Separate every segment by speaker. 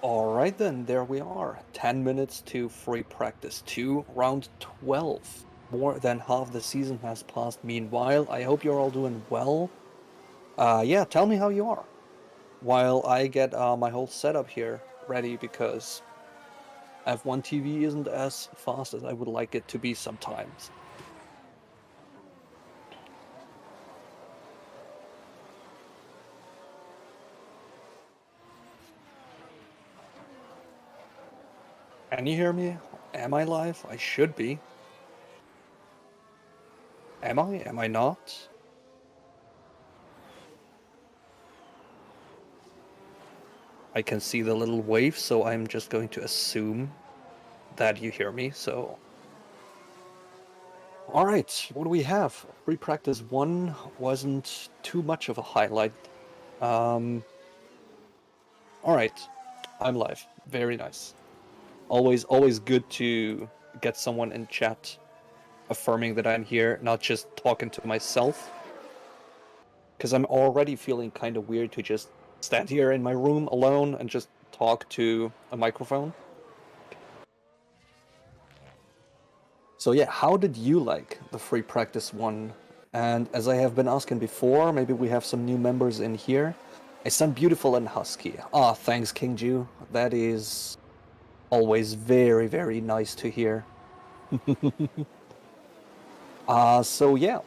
Speaker 1: Alright then, there we are. 10 minutes to free practice 2, round 12. More than half the season has passed meanwhile. I hope you're all doing well. Yeah, tell me how you are. While I get my whole setup here ready because F1 TV isn't as fast as I would like it to be sometimes. Can you hear me? Am I live? I should be. Am I? Am I not? I can see the little wave, so I'm just going to assume that you hear me, so... Alright, what do we have? Free practice 1 wasn't too much of a highlight. Alright, I'm live. Very nice. Always good to get someone in chat affirming that I'm here, not just talking to myself. Because I'm already feeling kind of weird to just stand here in my room alone and just talk to a microphone. So yeah, how did you like the free practice 1? And as I have been asking before, maybe we have some new members in here. I sound beautiful and husky. Ah, thanks, King Ju. That is always very, very nice to hear. So yeah.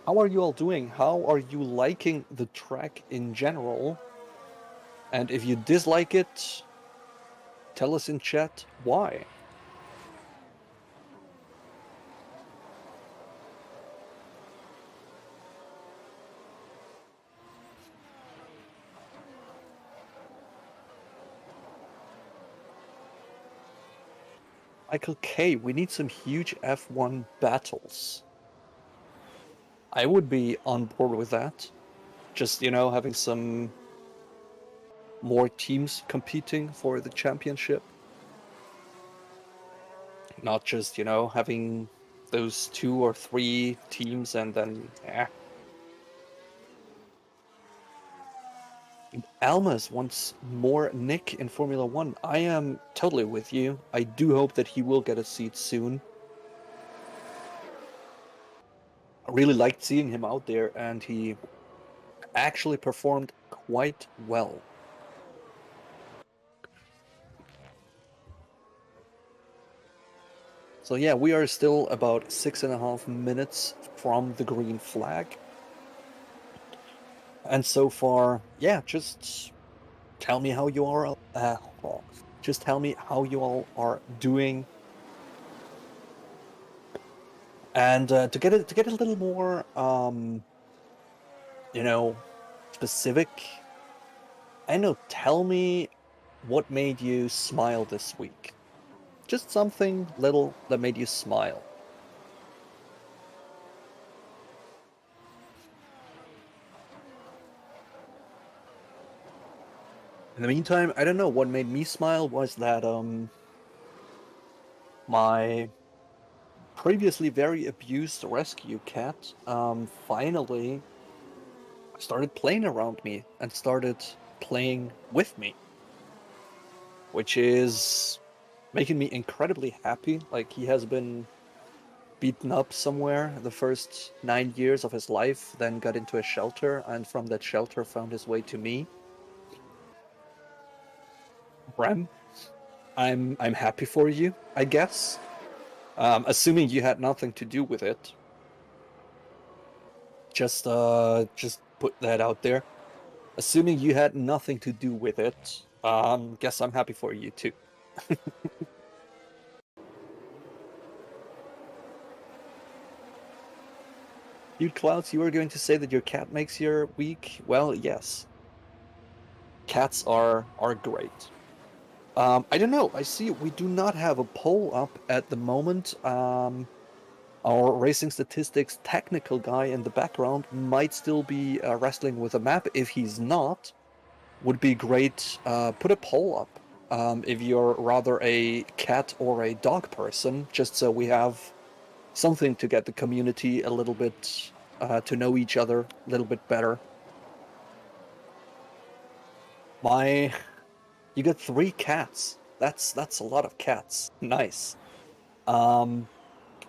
Speaker 1: How are you all doing? How are you liking the track in general? And if you dislike it, tell us in chat why. Michael K, we need some huge F1 battles. I would be on board with that. Just, having some more teams competing for the championship. Not just, having those 2 or 3 teams and then, Almas wants more Nick in Formula 1. I am totally with you. I do hope that he will get a seat soon. I really liked seeing him out there, and he actually performed quite well. So yeah, we are still about 6.5 minutes from the green flag. And so far, yeah, just tell me how you are. Just tell me how you all are doing. And to get a little more, specific. I know. Tell me what made you smile this week. Just something little that made you smile. In the meantime, I don't know, what made me smile was that my previously very abused rescue cat finally started playing around me and started playing with me, which is making me incredibly happy. Like, he has been beaten up somewhere the first 9 years of his life, then got into a shelter, and from that shelter found his way to me. Bram, I'm happy for you, I guess. Assuming you had nothing to do with it. Just put that out there. Assuming you had nothing to do with it, guess I'm happy for you too. Dude Clouds, you were going to say that your cat makes your week? Well, yes. Cats are great. I don't know. I see we do not have a poll up at the moment. Our racing statistics technical guy in the background might still be wrestling with a map. If he's not, would be great. Put a poll up if you're rather a cat or a dog person, just so we have something to get the community a little bit to know each other a little bit better. My You got 3 cats. That's a lot of cats. Nice. Um,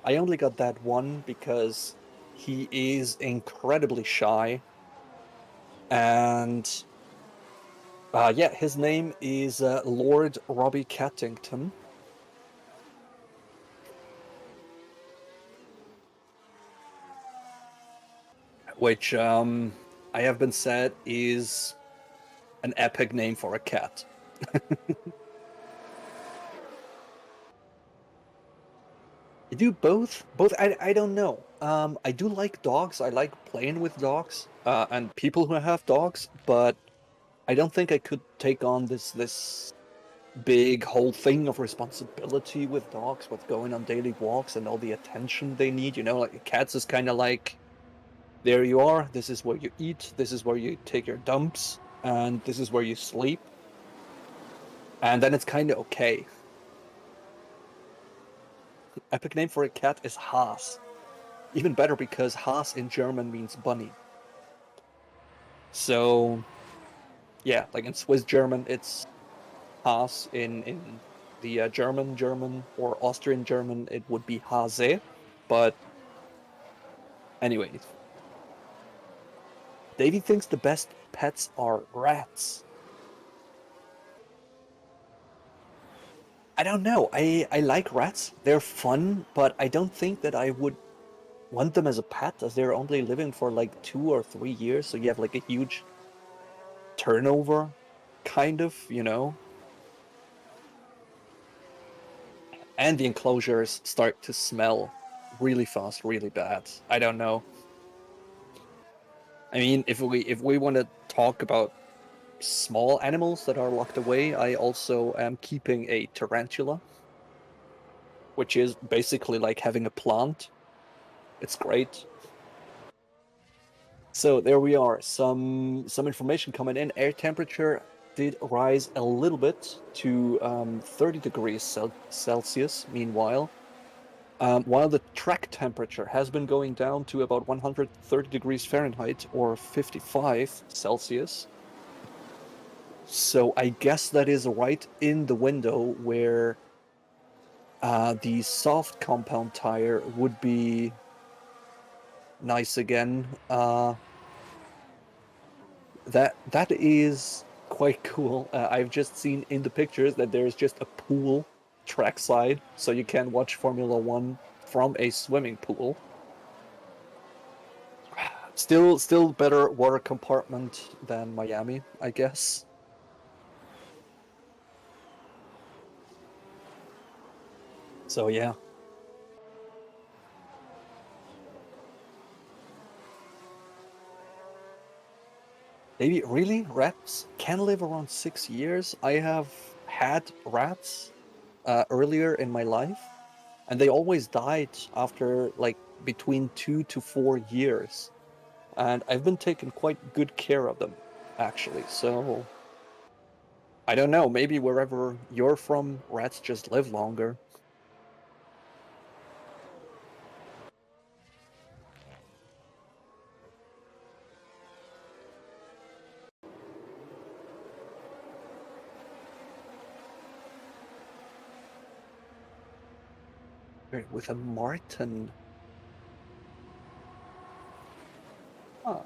Speaker 1: I only got that one because he is incredibly shy, and yeah, his name is Lord Robbie Cattington, which I have been said is an epic name for a cat. I do both. Both. I don't know. I do like dogs. I like playing with dogs, and people who have dogs, but I don't think I could take on this big whole thing of responsibility with dogs, with going on daily walks and all the attention they need. You know, like cats is kind of like, there you are. This is where you eat. This is where you take your dumps, and this is where you sleep. And then it's kind of okay. Epic name for a cat is Haas. Even better because Haas in German means bunny. So yeah, like in Swiss German, it's Haas. In the German or Austrian German, it would be Hase. But anyways, Davey thinks the best pets are rats. I don't know. I like rats. They're fun, but I don't think that I would want them as a pet, as they're only living for like 2 or 3 years. So you have like a huge turnover, kind of, you know? And the enclosures start to smell really fast, really bad. I don't know. I mean, if we want to talk about small animals that are locked away, I also am keeping a tarantula, which is basically like having a plant. It's great. So there we are. Some information coming in. Air temperature did rise a little bit to 30 degrees Celsius. Meanwhile, while the track temperature has been going down to about 130 degrees Fahrenheit or 55 Celsius. So I guess that is right in the window where the soft compound tire would be nice again. That is quite cool. I've just seen in the pictures that there's just a pool trackside, so you can watch Formula One from a swimming pool. Still better water compartment than Miami, I guess. So yeah. Maybe really rats can live around 6 years. I have had rats earlier in my life, and they always died after like between 2 to 4 years. And I've been taking quite good care of them, actually. So I don't know, maybe wherever you're from, rats just live longer. Wait, with a marten. Huh.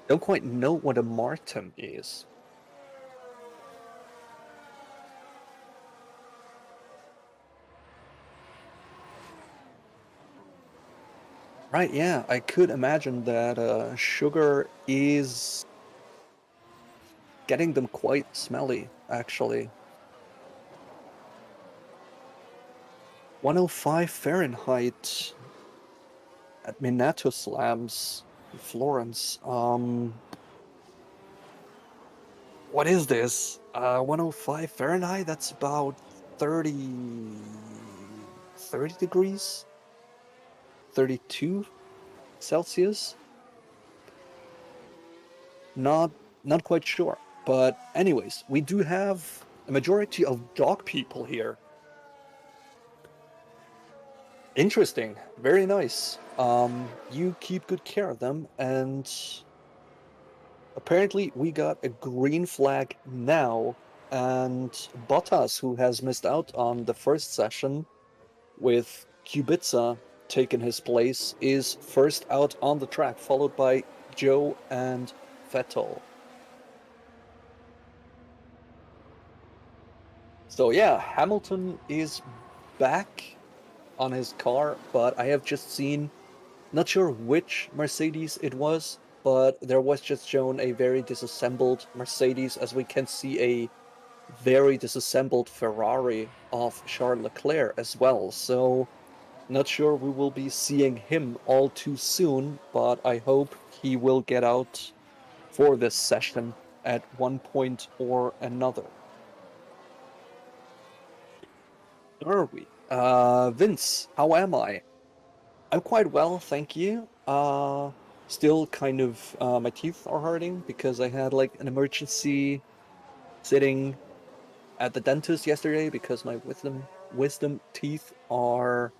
Speaker 1: Don't quite know what a marten is. Right, yeah, I could imagine that sugar is getting them quite smelly, actually. 105 Fahrenheit at Minato Slams in Florence. What is this? 105 Fahrenheit? That's about 30 degrees? 32 Celsius? Not not quite sure. But anyways, we do have a majority of dog people here. Interesting. Very nice. You keep good care of them, and apparently we got a green flag now, and Bottas, who has missed out on the first session with Kubica taking his place, is first out on the track, followed by Joe and Vettel. So yeah, Hamilton is back on his car, but I have just seen, not sure which Mercedes it was, but there was just shown a very disassembled Mercedes, as we can see a very disassembled Ferrari of Charles Leclerc as well. So not sure we will be seeing him all too soon, but I hope he will get out for this session at one point or another. Are we? Vince, how am I? I'm quite well, thank you. Still kind of my teeth are hurting because I had like an emergency sitting at the dentist yesterday because my wisdom teeth are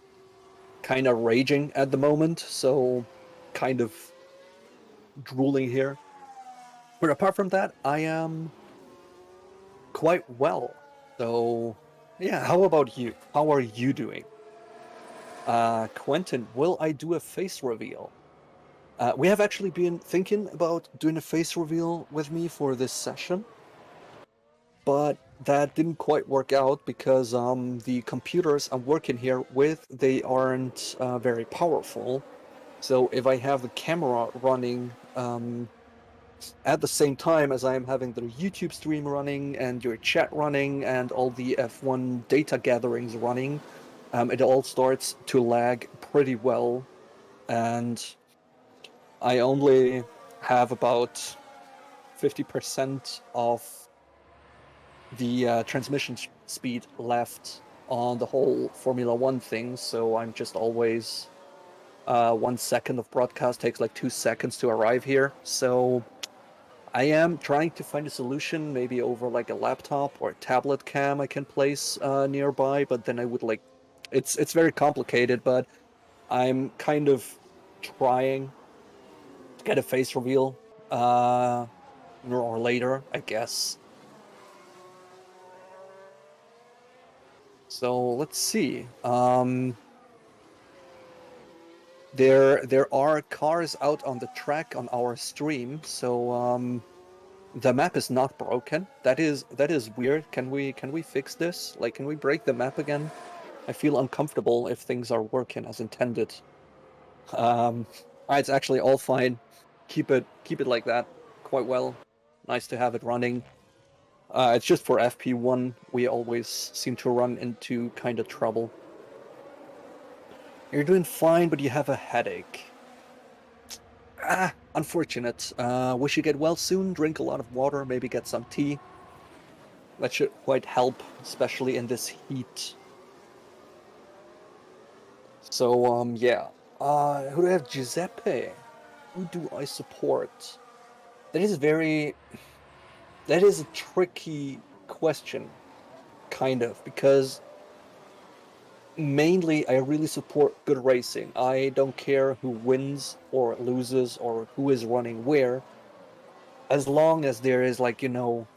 Speaker 1: kind of raging at the moment, so kind of drooling here. But apart from that, I am quite well. So yeah, how about you? How are you doing? Quentin, will I do a face reveal? We have actually been thinking about doing a face reveal with me for this session, but that didn't quite work out because the computers I'm working here with, they aren't very powerful. So if I have the camera running at the same time as I am having the YouTube stream running and your chat running and all the F1 data gatherings running, it all starts to lag pretty well. And I only have about 50% of the transmission speed left on the whole Formula One thing, so I'm just always 1 second of broadcast takes like 2 seconds to arrive here. So I am trying to find a solution, maybe over like a laptop or a tablet cam I can place nearby, but then I would like it's very complicated, but I'm kind of trying to get a face reveal or later, I guess. So let's see. There are cars out on the track on our stream, so the map is not broken. That is weird. Can we fix this? Like, can we break the map again? I feel uncomfortable if things are working as intended. Um, it's actually all fine. Keep it like that. Quite well. Nice to have it running. It's just for FP1 we always seem to run into kind of trouble. You're doing fine, but you have a headache. Unfortunate. Wish you get well soon. Drink a lot of water, maybe get some tea. That should quite help, especially in this heat. So, yeah. Who do I have? Giuseppe. Who do I support? That is very... That is a tricky question, kind of, because mainly I really support good racing. I don't care who wins or loses or who is running where, as long as there is like,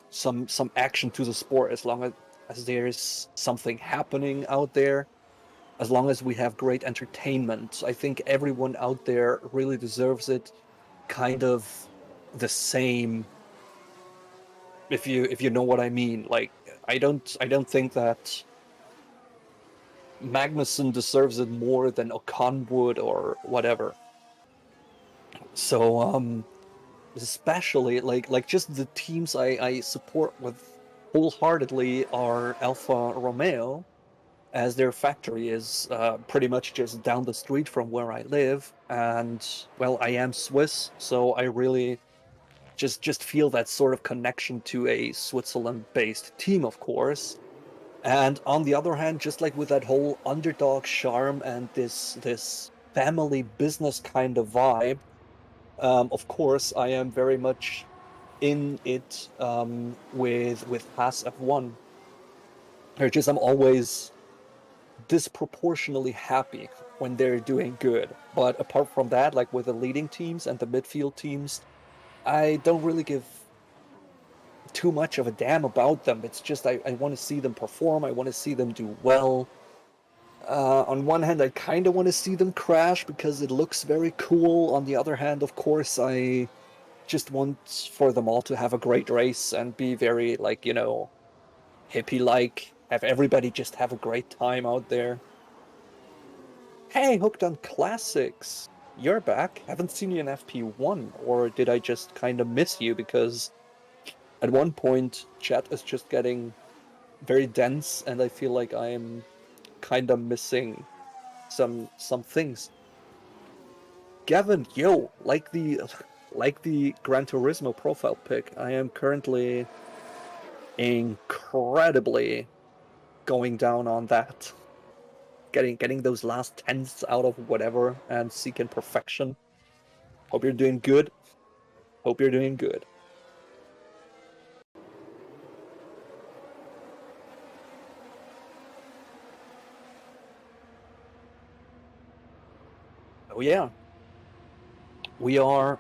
Speaker 1: some action to the sport, as long as there's something happening out there, as long as we have great entertainment. I think everyone out there really deserves it kind of the same, if you know what I mean. Like, I don't think that Magnussen deserves it more than Ocon would or whatever. So especially like just the teams I support with wholeheartedly are Alfa Romeo, as their factory is pretty much just down the street from where I live, and well, I am Swiss, so I really just feel that sort of connection to a Switzerland-based team, of course. And on the other hand, just like with that whole underdog charm and this family business kind of vibe, of course, I am very much in it with Haas F1. I'm always disproportionately happy when they're doing good. But apart from that, like with the leading teams and the midfield teams, I don't really give too much of a damn about them. It's just I want to see them perform. I want to see them do well. On one hand, I kind of want to see them crash because it looks very cool. On the other hand, of course, I just want for them all to have a great race and be very, like, hippie-like. Have everybody just have a great time out there. Hey, Hooked on Classics! You're back. Haven't seen you in FP1, or did I just kind of miss you? Because at one point, chat is just getting very dense, and I feel like I'm kind of missing some things. Gavin, yo, like the Gran Turismo profile pic, I am currently incredibly going down on that. Getting those last tenths out of whatever and seeking perfection. Hope you're doing good. Hope you're doing good. Oh yeah, we are a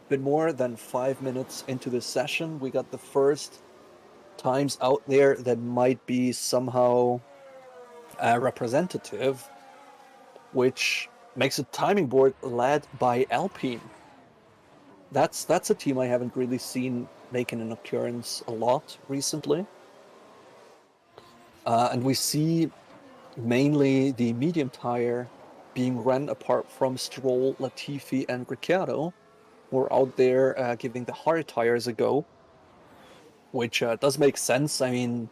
Speaker 1: bit more than 5 minutes into the session. We got the first times out there that might be somehow representative, which makes a timing board led by Alpine. That's a team I haven't really seen making an occurrence a lot recently. And we see mainly the medium tire being run apart from Stroll, Latifi, and Ricciardo, who are out there giving the hard tires a go, which does make sense. I mean,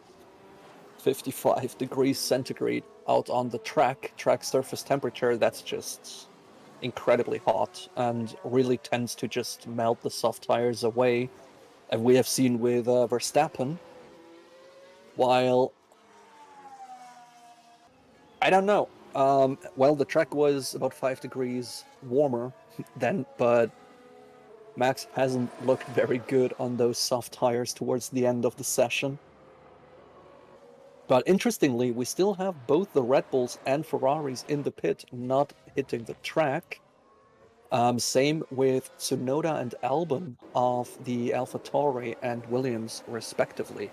Speaker 1: 55 degrees centigrade out on the track surface temperature, that's just incredibly hot and really tends to just melt the soft tires away. And we have seen with Verstappen, while I don't know. Well, the track was about 5 degrees warmer then, but Max hasn't looked very good on those soft tires towards the end of the session. But interestingly, we still have both the Red Bulls and Ferraris in the pit not hitting the track. Same with Tsunoda and Albon of the AlphaTauri and Williams, respectively.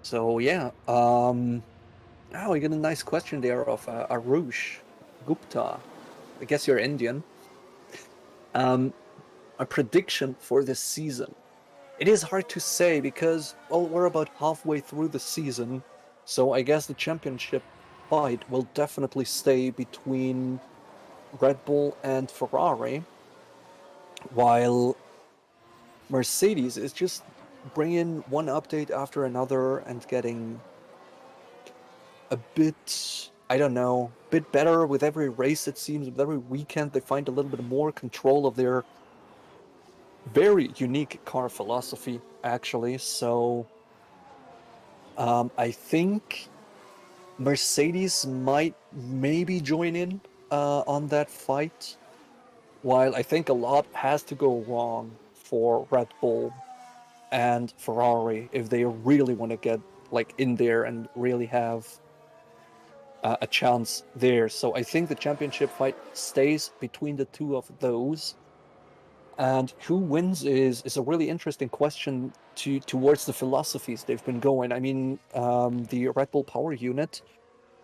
Speaker 1: So yeah, we get a nice question there of Arush Gupta. I guess you're Indian. A prediction for this season. It is hard to say because, well, we're about halfway through the season, so I guess the championship fight will definitely stay between Red Bull and Ferrari, while Mercedes is just bringing one update after another and getting a bit, I don't know, bit better with every race, it seems. With every weekend, they find a little bit more control of their very unique car philosophy, actually. So I think Mercedes might maybe join in on that fight, while I think a lot has to go wrong for Red Bull and Ferrari if they really want to get like in there and really have a chance there. So I think the championship fight stays between the two of those. And who wins is a really interesting question towards the philosophies they've been going. I mean, the Red Bull power unit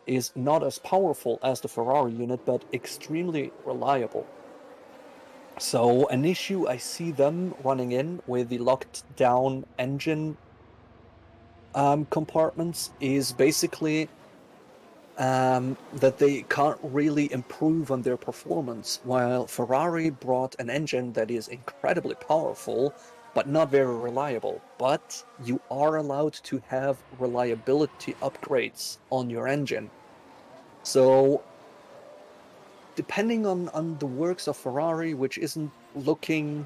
Speaker 1: is not as powerful as the Ferrari unit, but extremely reliable. So an issue I see them running in with the locked down engine compartments is basically that they can't really improve on their performance, while Ferrari brought an engine that is incredibly powerful, but not very reliable. But you are allowed to have reliability upgrades on your engine. So, depending on the works of Ferrari, which isn't looking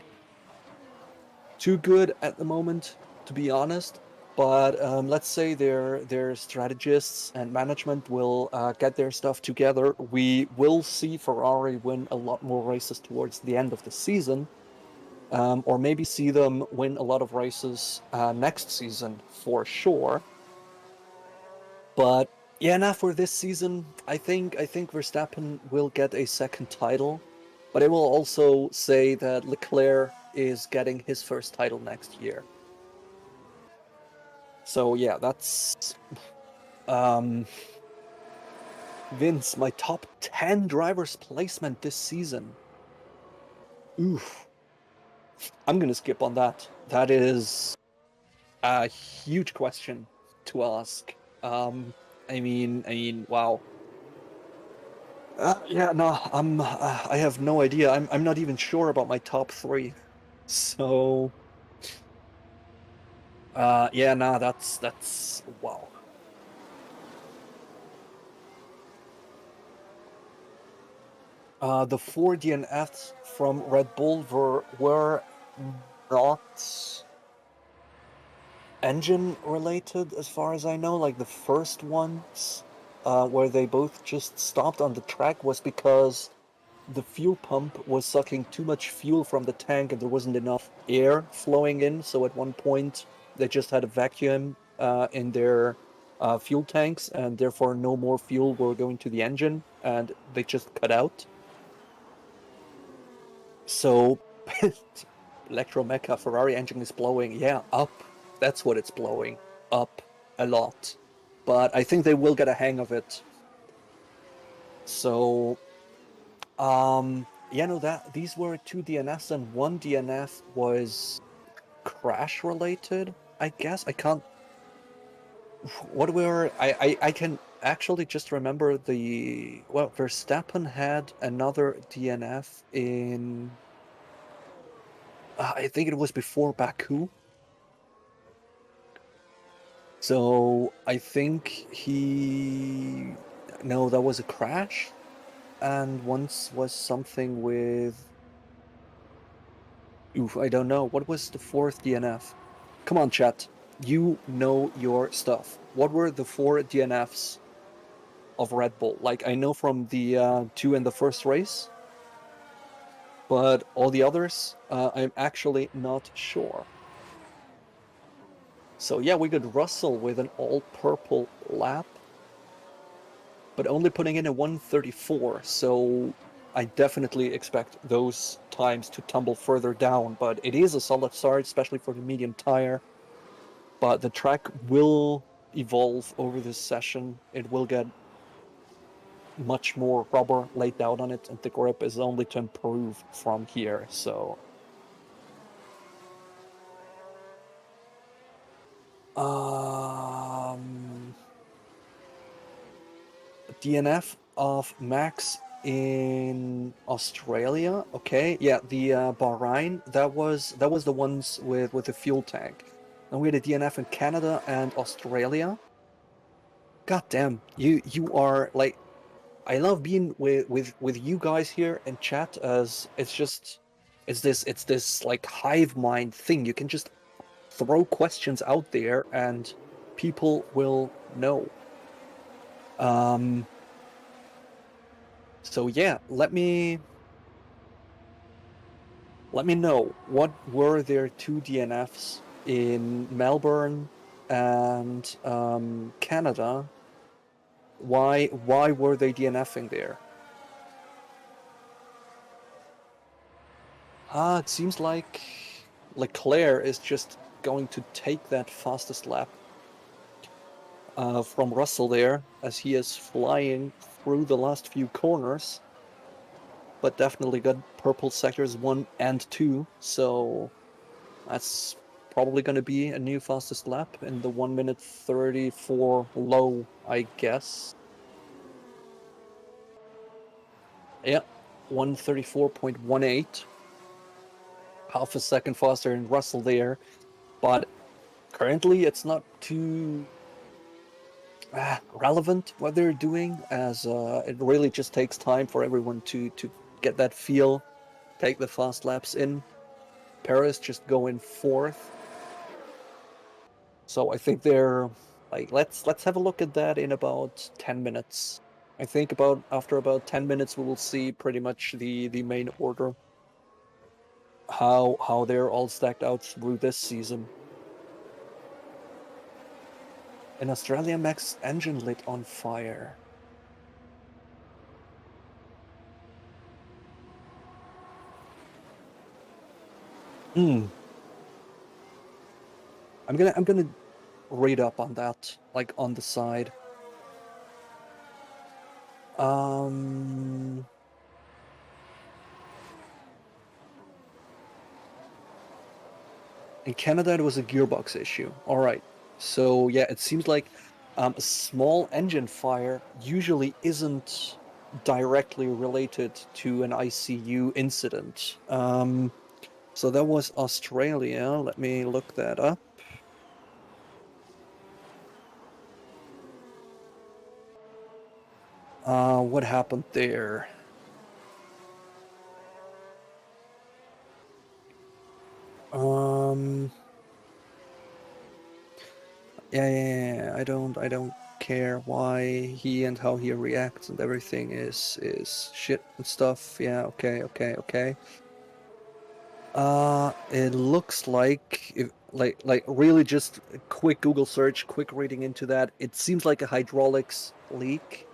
Speaker 1: too good at the moment, to be honest. But let's say their strategists and management will get their stuff together. We will see Ferrari win a lot more races towards the end of the season, or maybe see them win a lot of races next season for sure. But yeah, now for this season, I think Verstappen will get a second title. But I will also say that Leclerc is getting his first title next year. So yeah, that's Vince, my top 10 drivers placement this season. Oof. I'm gonna skip on that. That is a huge question to ask. Wow. Yeah, no, I have no idea. I'm not even sure about my top three. So, yeah, nah, that's wow. The four DNFs from Red Bull were not engine related, as far as I know. Like the first ones, where they both just stopped on the track was because the fuel pump was sucking too much fuel from the tank and there wasn't enough air flowing in. So at one point, they just had a vacuum in their fuel tanks, and therefore no more fuel were going to the engine, and they just cut out. So Electromecha Ferrari engine is blowing, yeah, up. That's what it's blowing, up a lot. But I think they will get a hang of it. So, yeah, no, that these were two DNFs, and one DNF was crash related, I guess. I can't. What were I can actually just remember Verstappen had another DNF in. I think it was before Baku. So I think no, that was a crash, and once was something with, oof, I don't know. What was the fourth DNF? Come on, chat. You know your stuff. What were the four DNFs of Red Bull? Like, I know from the two in the first race, but all the others, I'm actually not sure. So yeah, we got Russell with an all-purple lap, but only putting in a 134. So I definitely expect those times to tumble further down. But it is a solid start, especially for the medium tire. But the track will evolve over this session. It will get much more rubber laid down on it, and the grip is only to improve from here. So, um, DNF of Max in Australia. Okay, yeah, the Bahrain. That was the ones with the fuel tank. And we had a DNF in Canada and Australia. God damn, you are like, I love being with you guys here in chat, as it's this like hive mind thing. You can just throw questions out there and people will know. Um, so yeah, let me know, what were their two DNFs in Melbourne and Canada? Why were they DNFing there? It seems like Leclerc is just going to take that fastest lap from Russell there, as he is flying through the last few corners, but definitely got purple sectors 1 and 2, so that's probably going to be a new fastest lap in the 1 minute 34 low, I guess. Yeah, 134.18, half a second faster than Russell there, but currently it's not too relevant what they're doing, as it really just takes time for everyone to get that feel, take the fast laps in. Paris just going fourth, so I think they're like, let's have a look at that in about 10 minutes. I think after about 10 minutes we will see pretty much the main order, how they're all stacked out through this season. In Australia, Max engine lit on fire. Hmm. I'm gonna read up on that, like on the side. Um, in Canada, it was a gearbox issue. All right. So yeah, it seems like a small engine fire usually isn't directly related to an ICU incident. So that was Australia. Let me look that up. What happened there? Um, yeah. I don't care why he and how he reacts and everything is shit and stuff. Yeah, okay. It looks like if like really just a quick Google search, quick reading into that. It seems like a hydraulics leak.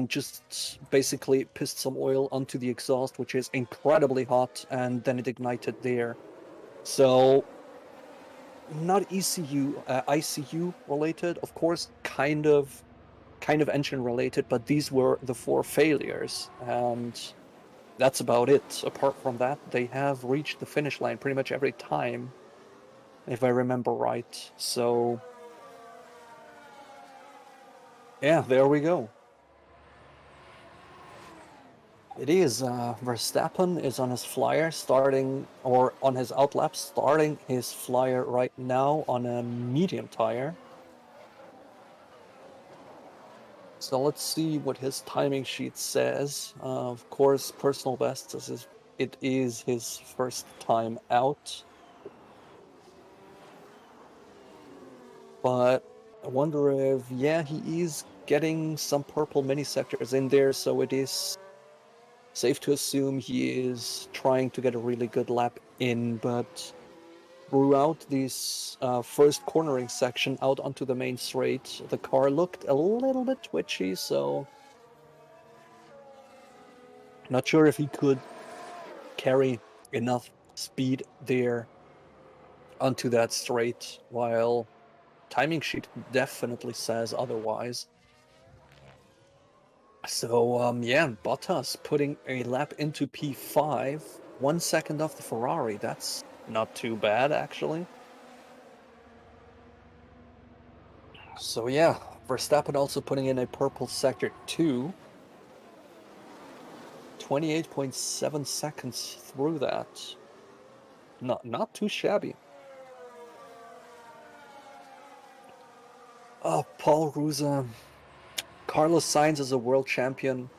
Speaker 1: Just basically pissed some oil onto the exhaust, which is incredibly hot, and then it ignited there. So not ECU, ICU related, of course, kind of engine related, but these were the four failures, and that's about it. Apart from that, they have reached the finish line pretty much every time, if I remember right. So yeah, there we go. It is Verstappen is on his flyer starting, or on his outlap starting his flyer right now on a medium tire. So let's see what his timing sheet says. Of course, personal best is it is his first time out, but I wonder if, yeah, he is getting some purple mini sectors in there, so it is safe to assume he is trying to get a really good lap in. But throughout this first cornering section out onto the main straight, the car looked a little bit twitchy, so not sure if he could carry enough speed there onto that straight, while timing sheet definitely says otherwise. So yeah, Bottas putting a lap into P5, 1 second off the Ferrari. That's not too bad, actually. So yeah, Verstappen also putting in a purple sector 2, 28.7 seconds through that. Not too shabby. Oh, Paul Ricard. Carlos Sainz is a world champion.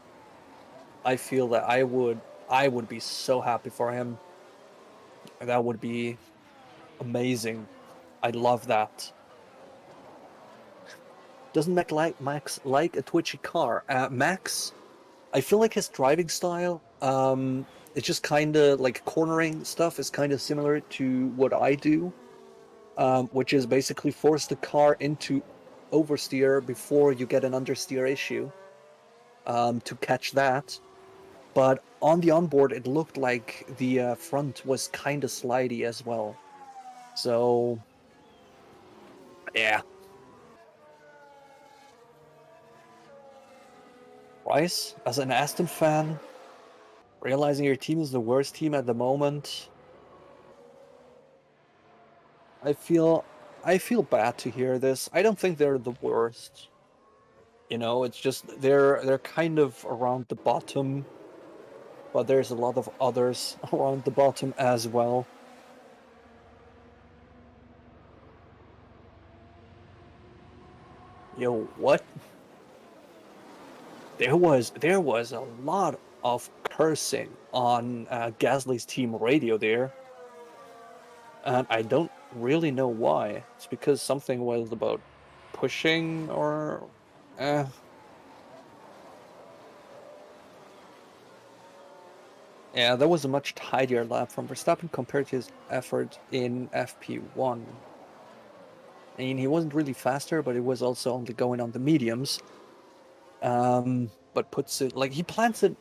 Speaker 1: I feel that I would be so happy for him. That would be amazing. I love that. Doesn't Max like a twitchy car? Max, I feel like his driving style, it's just kind of like cornering stuff is kind of similar to what I do, which is basically force the car into oversteer before you get an understeer issue, to catch that. But on the onboard, it looked like the front was kind of slidey as well. So yeah, Rice, as an Aston fan, realizing your team is the worst team at the moment, I feel I feel bad to hear this. I don't think they're the worst. It's just they're kind of around the bottom, but there's a lot of others around the bottom as well. What? There was a lot of cursing on Gasly's team radio there, and I don't really know why. It's because something was about pushing or uh, yeah, that was a much tidier lap from Verstappen compared to his effort in FP1. I mean, he wasn't really faster, but it was also only going on the mediums. But puts it like he plants it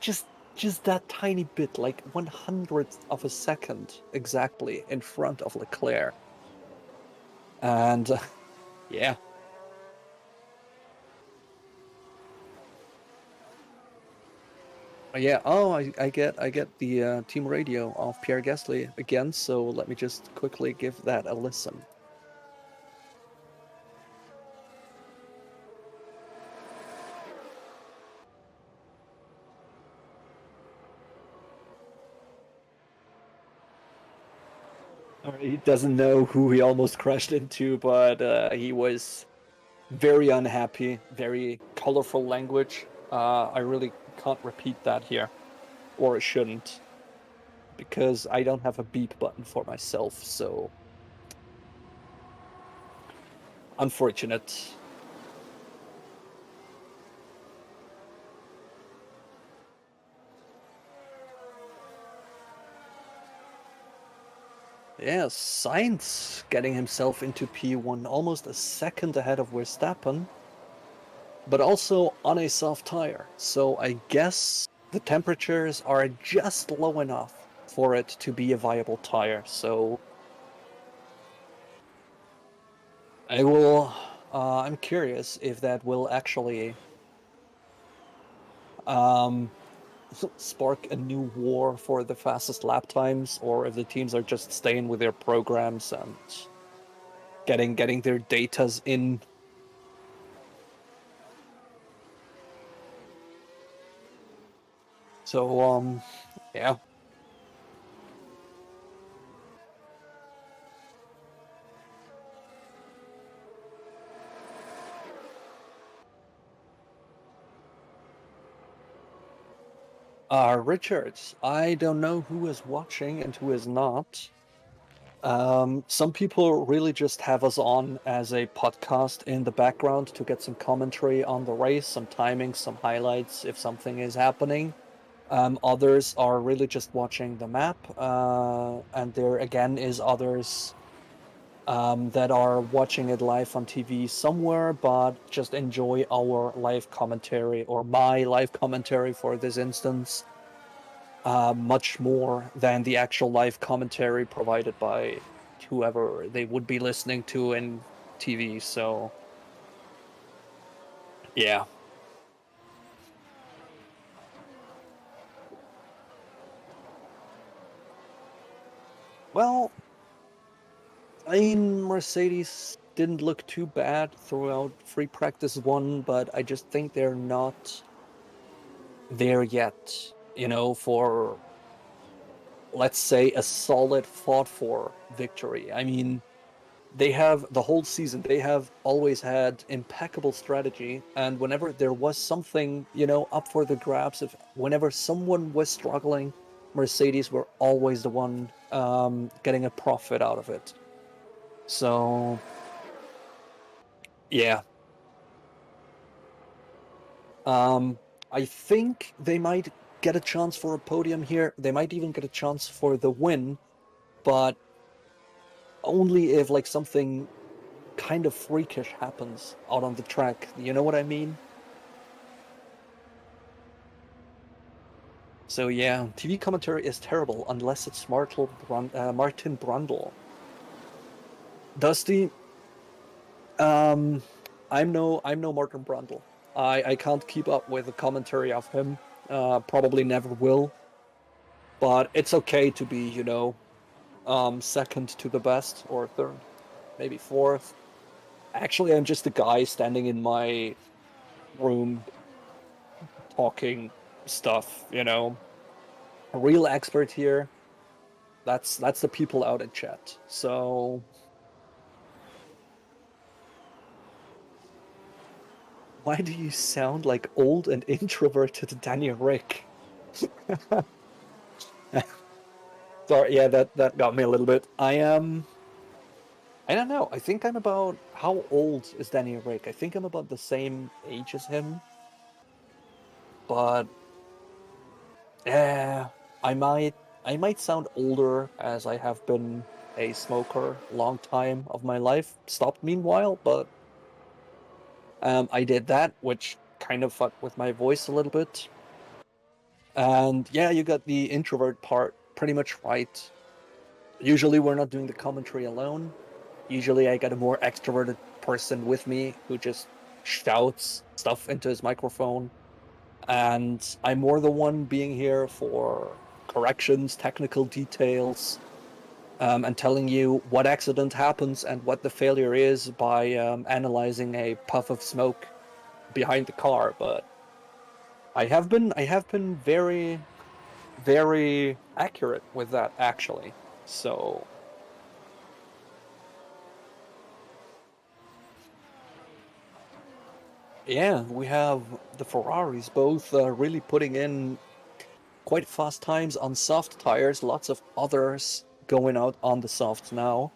Speaker 1: just just that tiny bit, like 1/100th of a second exactly in front of Leclerc. And yeah. Yeah, oh, I get the team radio of Pierre Gasly again, so let me just quickly give that a listen. He doesn't know who he almost crashed into, but he was very unhappy, very colorful language. I really can't repeat that here, or I shouldn't, because I don't have a beep button for myself, so unfortunate. Yeah, Sainz getting himself into P1 almost a second ahead of Verstappen, but also on a soft tire. So I guess the temperatures are just low enough for it to be a viable tire. So I will. I'm curious if that will actually um, spark a new war for the fastest lap times, or if the teams are just staying with their programs and getting their datas in. So yeah. Richards, I don't know who is watching and who is not. Some people really just have us on as a podcast in the background to get some commentary on the race, some timing, some highlights if something is happening. Others are really just watching the map, and there again is others that are watching it live on TV somewhere, but just enjoy our live commentary or my live commentary for this instance much more than the actual live commentary provided by whoever they would be listening to in TV. So, yeah. Well, I mean, Mercedes didn't look too bad throughout free practice one, but I just think they're not there yet, for, let's say, a solid fought for victory. I mean, they have the whole season, they have always had impeccable strategy. And whenever there was something, up for the grabs, if whenever someone was struggling, Mercedes were always the one getting a profit out of it. So, yeah. Um, I think they might get a chance for a podium here. They might even get a chance for the win, but only if like something kind of freakish happens out on the track. You know what I mean? So yeah, TV commentary is terrible unless it's Martin Brundle. Dusty, um, I'm no Martin Brundle. I can't keep up with the commentary of him. Probably never will. But it's okay to be, second to the best or third, maybe fourth. Actually, I'm just a guy standing in my room talking stuff. A real expert here. That's the people out in chat. So why do you sound like old and introverted Daniel Rick? Sorry, yeah, that got me a little bit. I don't know. I think I'm about how old is Daniel Rick? I think I'm about the same age as him, but yeah, I might I might sound older as I have been a smoker a long time of my life. Stopped meanwhile, but I did that, which kind of fucked with my voice a little bit. And yeah, you got the introvert part pretty much right. Usually we're not doing the commentary alone. Usually I got a more extroverted person with me who just shouts stuff into his microphone. And I'm more the one being here for corrections, technical details, and telling you what accident happens and what the failure is by analyzing a puff of smoke behind the car. But I have been very, very accurate with that actually. So yeah, we have the Ferraris both really putting in quite fast times on soft tires. Lots of others going out on the softs now.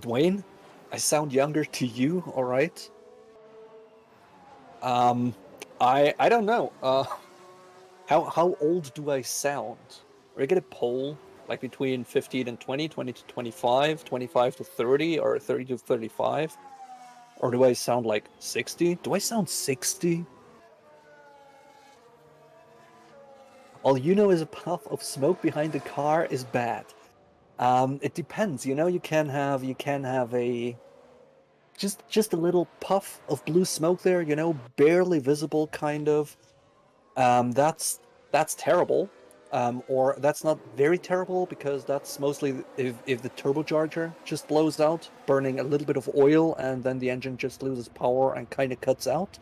Speaker 1: Dwayne, I sound younger to you, all right? Um, I don't know. How old do I sound? Are you gonna poll like between 15 and 20, 20 to 25, 25 to 30, or 30 to 35? Or do I sound like 60? Do I sound 60? All you know is a puff of smoke behind the car is bad. It depends, you can have a just a little puff of blue smoke there, barely visible kind of. That's terrible. Or that's not very terrible because that's mostly if the turbocharger just blows out, burning a little bit of oil, and then the engine just loses power and kind of cuts out.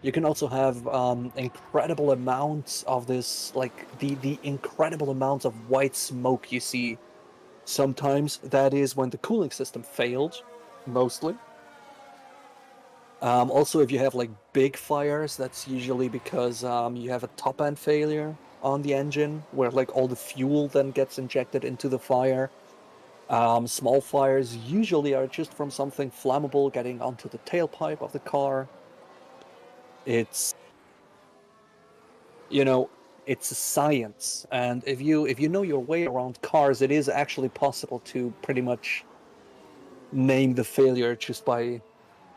Speaker 1: You can also have incredible amounts of this, like the incredible amounts of white smoke you see. Sometimes that is when the cooling system failed, mostly. Also, if you have like big fires, that's usually because you have a top end failure on the engine where like all the fuel then gets injected into the fire. Small fires usually are just from something flammable getting onto the tailpipe of the car. It's, you know, it's a science, and if you know your way around cars, it is actually possible to pretty much name the failure just by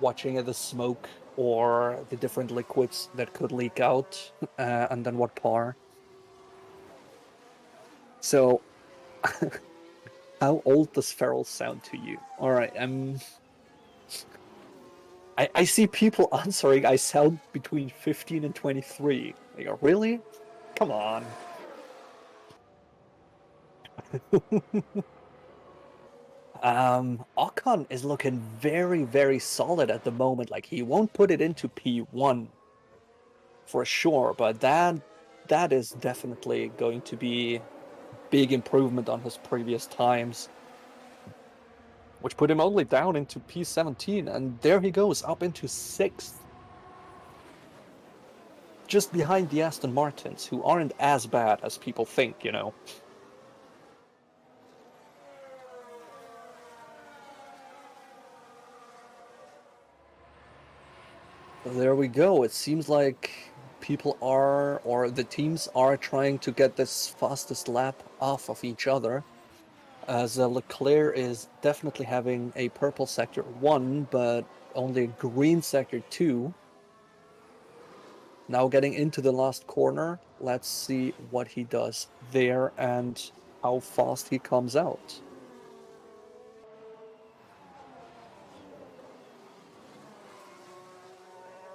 Speaker 1: watching the smoke or the different liquids that could leak out, and then what par. So, how old does feral sound to you? All right, I see people answering. I sound between 15 and 23. They go, really? Come on. Ocon is looking very, very solid at the moment. Like he won't put it into P1 for sure, but that is definitely going to be big improvement on his previous times, which put him only down into P17, and there he goes up into sixth, just behind the Aston Martins, who aren't as bad as people think. There we go. It seems like people are, or the teams are trying to get this fastest lap off of each other, as Leclerc is definitely having a purple sector 1, but only a green sector 2. Now getting into the last corner, let's see what he does there and how fast he comes out.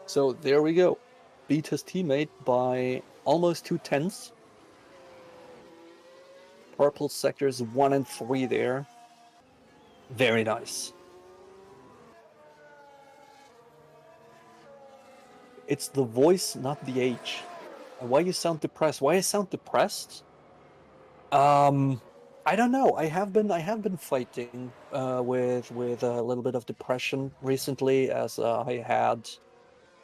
Speaker 1: So there we go. Beat his teammate by almost 2/10. Purple sectors 1 and 3 there. Very nice. It's the voice, not the age. And why you sound depressed? Why I sound depressed? Um, I don't know. I have been fighting with a little bit of depression recently, as I had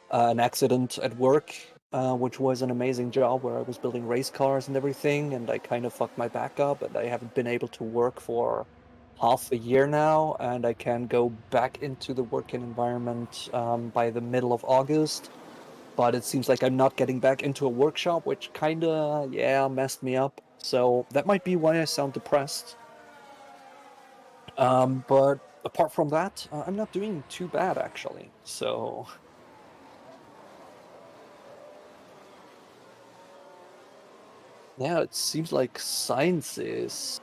Speaker 1: an accident at work, which was an amazing job where I was building race cars and everything, and I kind of fucked my back up, and I haven't been able to work for half a year now, and I can go back into the working environment by the middle of August. But it seems like I'm not getting back into a workshop, which kind of, yeah, messed me up. So that might be why I sound depressed. But apart from that, I'm not doing too bad actually. So Yeah, it seems like Sainz is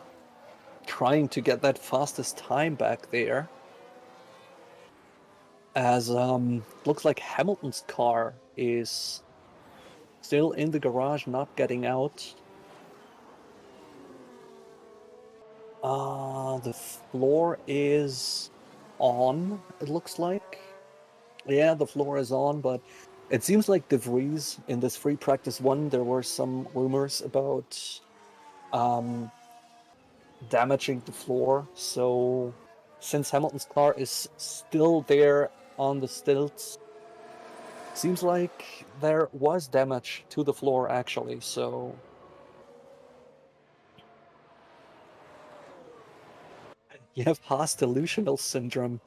Speaker 1: trying to get that fastest time back there. As looks like Hamilton's car is still in the garage, not getting out. The floor is on, it looks like. Yeah, the floor is on, but it seems like De Vries in this free practice one, there were some rumors about um damaging the floor. So since Hamilton's car is still there on the stilts, seems like there was damage to the floor actually. So you have Haas delusional syndrome.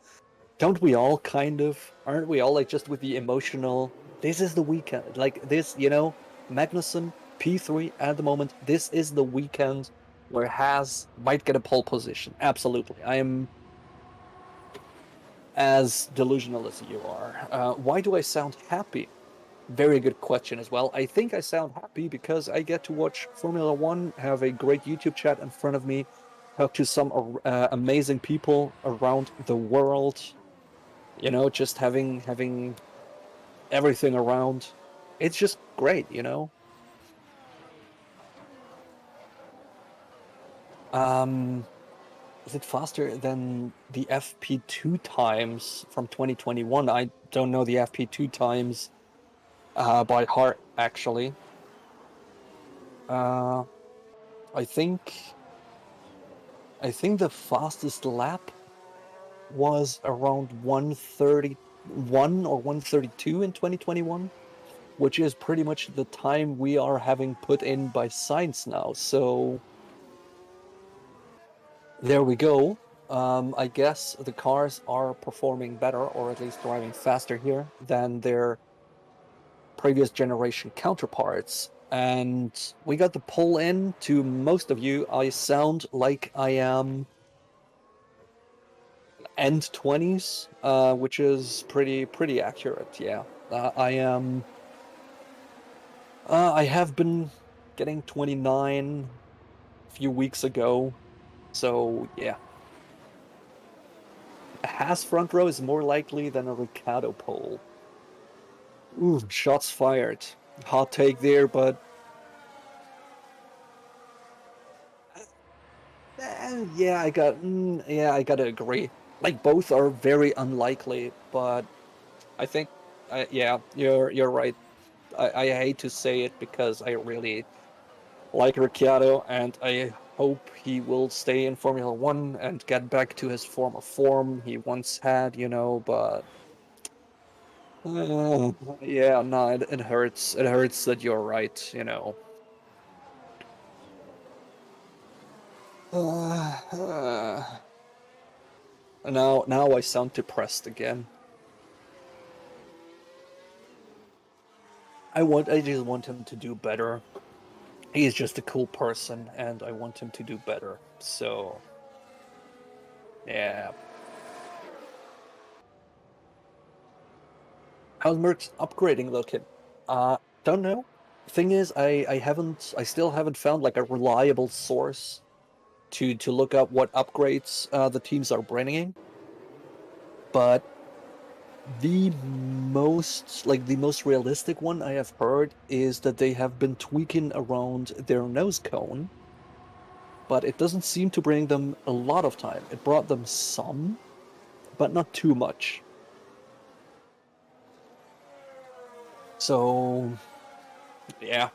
Speaker 1: Don't we all kind of? Aren't we all like just with the emotional? This is the weekend. Like this, Magnussen P3 at the moment. This is the weekend where Haas might get a pole position. Absolutely. I am as delusional as you are. Why do I sound happy? Very good question as well. I think I sound happy because I get to watch Formula One, have a great YouTube chat in front of me, talk to some amazing people around the world. Just having everything around. It's just great. Um, is it faster than the FP2 times from 2021? I don't know the FP2 times by heart, actually. Uh, I think I think the fastest lap was around 131 or 132 in 2021, which is pretty much the time we are having put in by science now. So there we go. I guess the cars are performing better, or at least driving faster here than their previous generation counterparts. And we got the pull in. To most of you, I sound like I am end 20s, which is pretty accurate. Yeah, I am. I have been getting 29 a few weeks ago, so yeah. A Haas front row is more likely than a Ricardo pole. Ooh, shots fired. Hot take there, but yeah, I gotta agree. Like both are very unlikely, but I think, yeah, you're right. I hate to say it because I really like Ricciardo, and I hope he will stay in Formula One and get back to his former form he once had. But yeah, no, it hurts. It hurts that you're right. Now I sound depressed again. I just want him to do better. He's just a cool person, and I want him to do better. So yeah. How's Merck's upgrading looking? Don't know. Thing is, I still haven't found like a reliable source to look up what upgrades the teams are bringing. But the most realistic one I have heard is that they have been tweaking around their nose cone, but it doesn't seem to bring them a lot of time. It brought them some, but not too much. So yeah,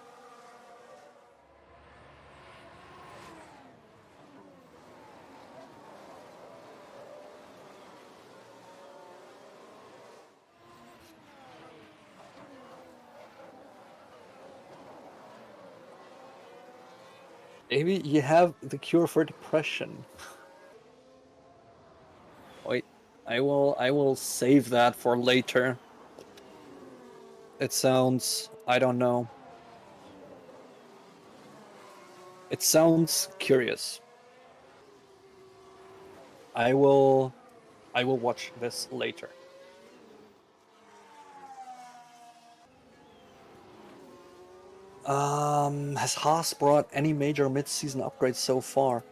Speaker 1: maybe you have the cure for depression. Wait, I will save that for later. It sounds, I don't know. It sounds curious. I will I will watch this later. Has Haas brought any major mid-season upgrades so far?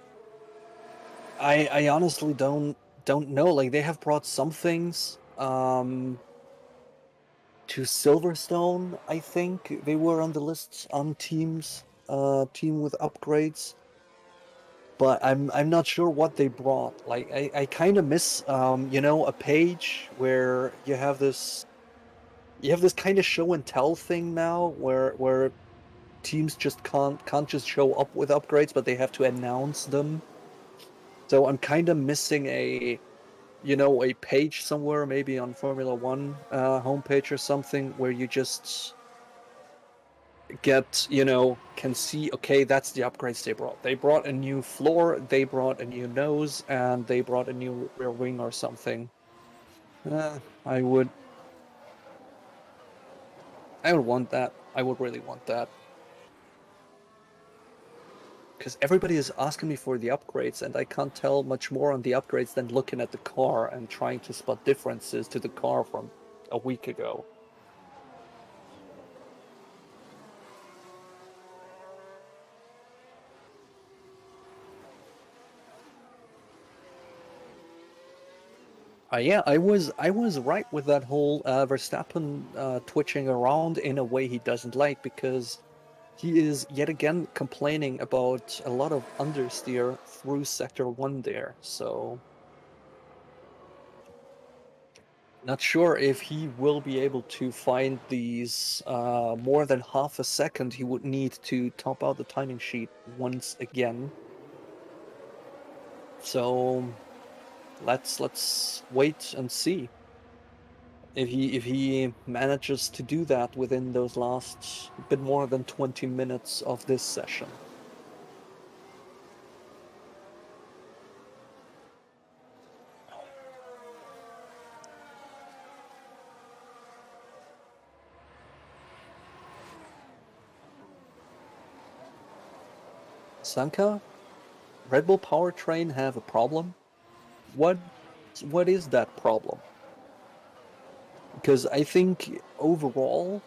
Speaker 1: I honestly don't know. Like they have brought some things. To Silverstone, I think they were on the list on team with upgrades. But I'm not sure what they brought. Like I kind of miss a page where you have this kind of show and tell thing now where teams just can't just show up with upgrades, but they have to announce them. So I'm kind of missing a page somewhere, maybe on Formula One homepage or something, where you just can see, okay, that's the upgrades they brought. They brought a new floor, they brought a new nose, and they brought a new rear wing or something. I would want that. I would really want that. Because everybody is asking me for the upgrades, and I can't tell much more on the upgrades than looking at the car and trying to spot differences to the car from a week ago. Yeah, I was right with that whole Verstappen twitching around in a way he doesn't like, because he is yet again complaining about a lot of understeer through sector one there. So not sure if he will be able to find these more than half a second he would need to top out the timing sheet once again. So let's wait and see if he manages to do that within those last bit more than 20 minutes of this session. Sanka, Red Bull powertrain have a problem? What what is that problem? Because I think overall,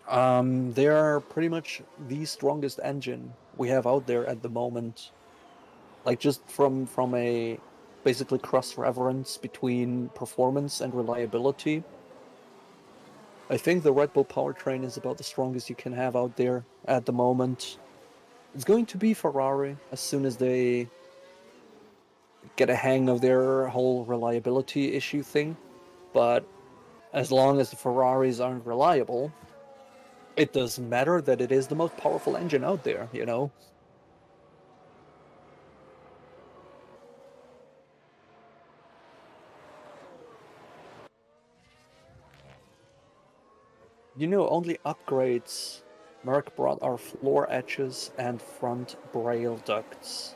Speaker 1: they are pretty much the strongest engine we have out there at the moment. Like just from a basically cross-reference between performance and reliability. I think the Red Bull powertrain is about the strongest you can have out there at the moment. It's going to be Ferrari as soon as they get a hang of their whole reliability issue thing. But as long as the Ferraris aren't reliable, it doesn't matter that it is the most powerful engine out there, you know? Only upgrades Merc brought are floor edges and front brake ducts.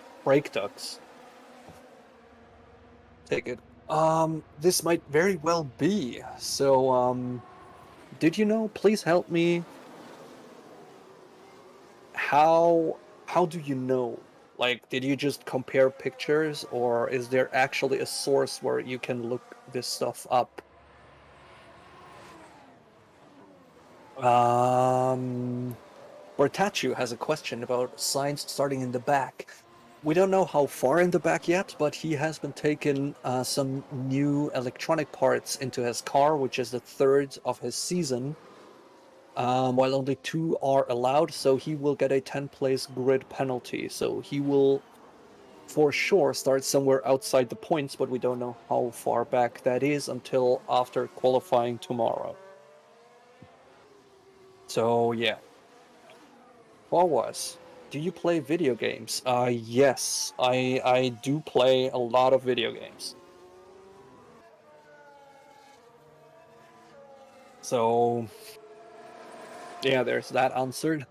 Speaker 1: Take it. This might very well be. So, did you know? Please help me. How do you know? Like, did you just compare pictures, or is there actually a source where you can look this stuff up? Um, Bertaccio has a question about Sainz starting in the back. We don't know how far in the back yet, but he has been taking some new electronic parts into his car, which is the third of his season, while only two are allowed, so he will get a 10-place grid penalty. So he will, for sure, start somewhere outside the points, but we don't know how far back that is until after qualifying tomorrow. So, yeah. What was? Do you play video games? Yes, I do play a lot of video games. So, yeah, there's that answered.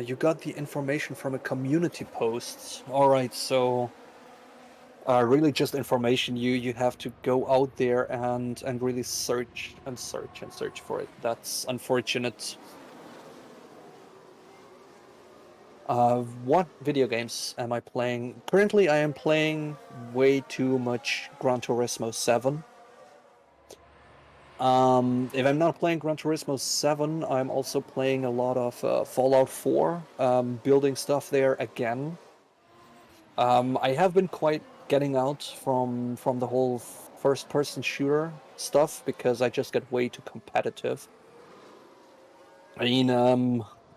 Speaker 1: You got the information from a community post. All right, so really just information. You have to go out there and really search and search and search for it. That's unfortunate. What video games am I playing? Currently, I am playing way too much Gran Turismo 7. If I'm not playing Gran Turismo 7, I'm also playing a lot of Fallout 4, building stuff there again. I have been quite getting out from the whole first-person shooter stuff because I just get way too competitive. I mean,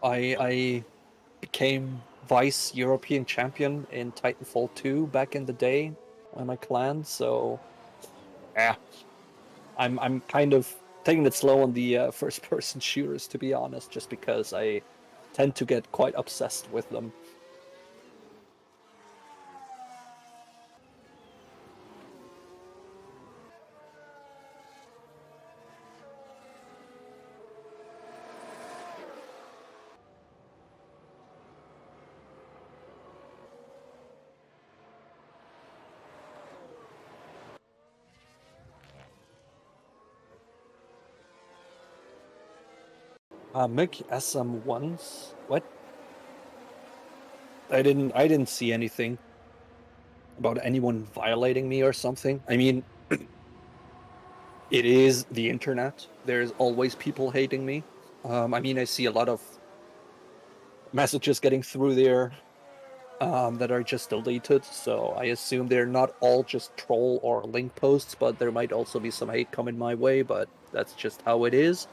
Speaker 1: I became vice European champion in Titanfall 2 back in the day on my clan, so yeah, I'm kind of taking it slow on the first person shooters, to be honest, just because I tend to get quite obsessed with them. Mick SM1s? What? I didn't see anything about anyone violating me or something. I mean, it is the internet. There's always people hating me. I mean, I see a lot of messages getting through there that are just deleted, so I assume they're not all just troll or link posts, but there might also be some hate coming my way, but that's just how it is.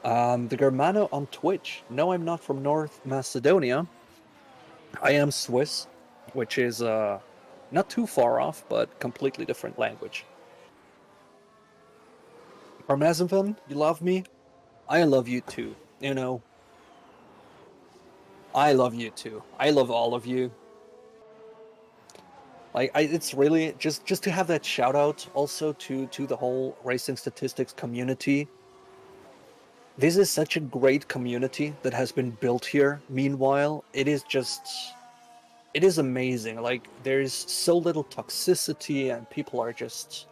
Speaker 1: The Germano on Twitch. No, I'm not from North Macedonia. I am Swiss, which is not too far off, but completely different language. Parmesan, you love me? I love you too. You know, I love you too. I love all of you. Like, it's really just to have that shout out also to the whole racing statistics community. This is such a great community that has been built here. Meanwhile, it is amazing. Like, there's so little toxicity and people are just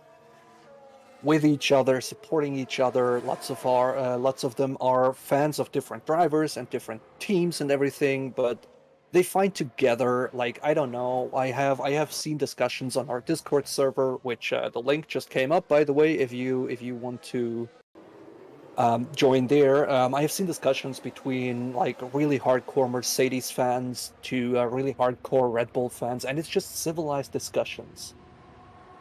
Speaker 1: with each other, supporting each other. Lots of them are fans of different drivers and different teams and everything, but they find together. Like, I don't know. I have seen discussions on our Discord server, which the link just came up, by the way. If you want to join there, I have seen discussions between like really hardcore Mercedes fans to really hardcore Red Bull fans, and it's just civilized discussions,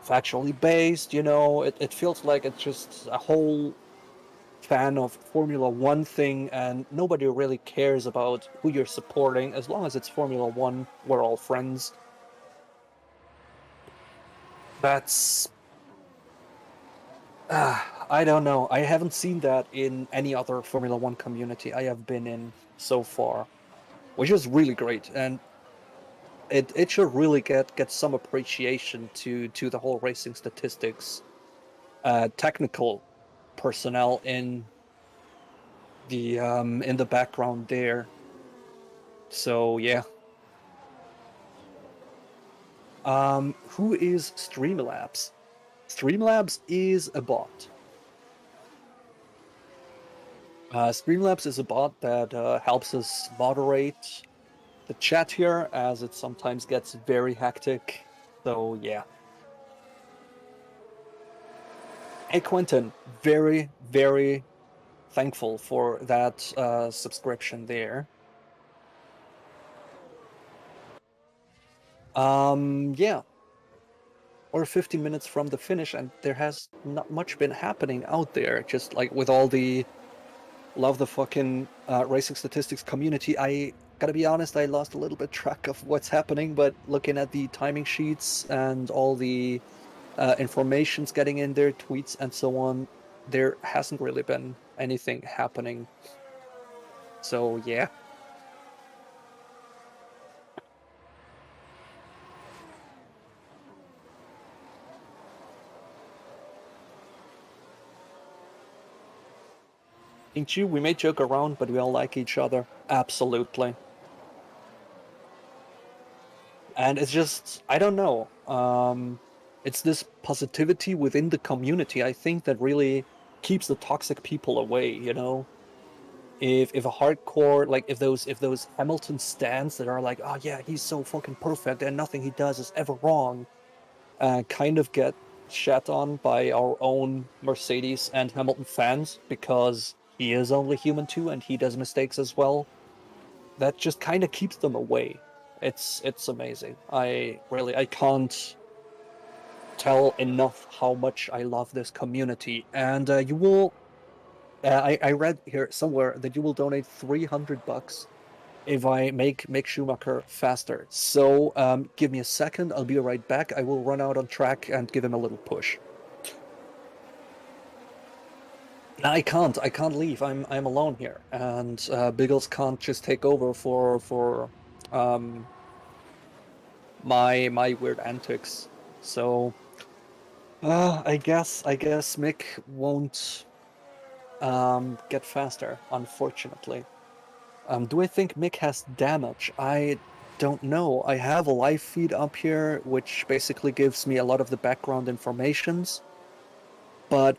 Speaker 1: factually based. It feels like it's just a whole fan of Formula One thing, and nobody really cares about who you're supporting. As long as it's Formula One, we're all friends. That's I don't know. I haven't seen that in any other Formula One community I have been in so far, which is really great, and it should really get some appreciation to the whole racing statistics technical personnel in the background there. So yeah. Who is Streamlabs? Streamlabs is a bot. Streamlabs is a bot that helps us moderate the chat here, as it sometimes gets very hectic. So yeah. Hey Quentin, very, very thankful for that subscription there. Yeah, we're 15 minutes from the finish, and there has not much been happening out there. Just like with all the love the fucking racing statistics community, I gotta be honest, I lost a little bit track of what's happening, but looking at the timing sheets and all the information's getting in there, tweets and so on, there hasn't really been anything happening. So yeah. Ain't you? We may joke around, but we all like each other. Absolutely. And it's just, I don't know. It's this positivity within the community, I think, that really keeps the toxic people away. if a hardcore, like if those Hamilton stands that are like, oh yeah, he's so fucking perfect and nothing he does is ever wrong, kind of get shat on by our own Mercedes and Hamilton fans because he is only human too and he does mistakes as well. That just kind of keeps them away. It's amazing. I can't tell enough how much I love this community. And you will I read here somewhere that you will donate $300 if I make Mick Schumacher faster. So give me a second. I'll be right back. I will run out on track and give him a little push. No, I can't. I can't leave. I'm alone here, and Biggles can't just take over for um my weird antics. So I guess Mick won't get faster, unfortunately. Do I think Mick has damage? I don't know. I have a live feed up here, which basically gives me a lot of the background informations, but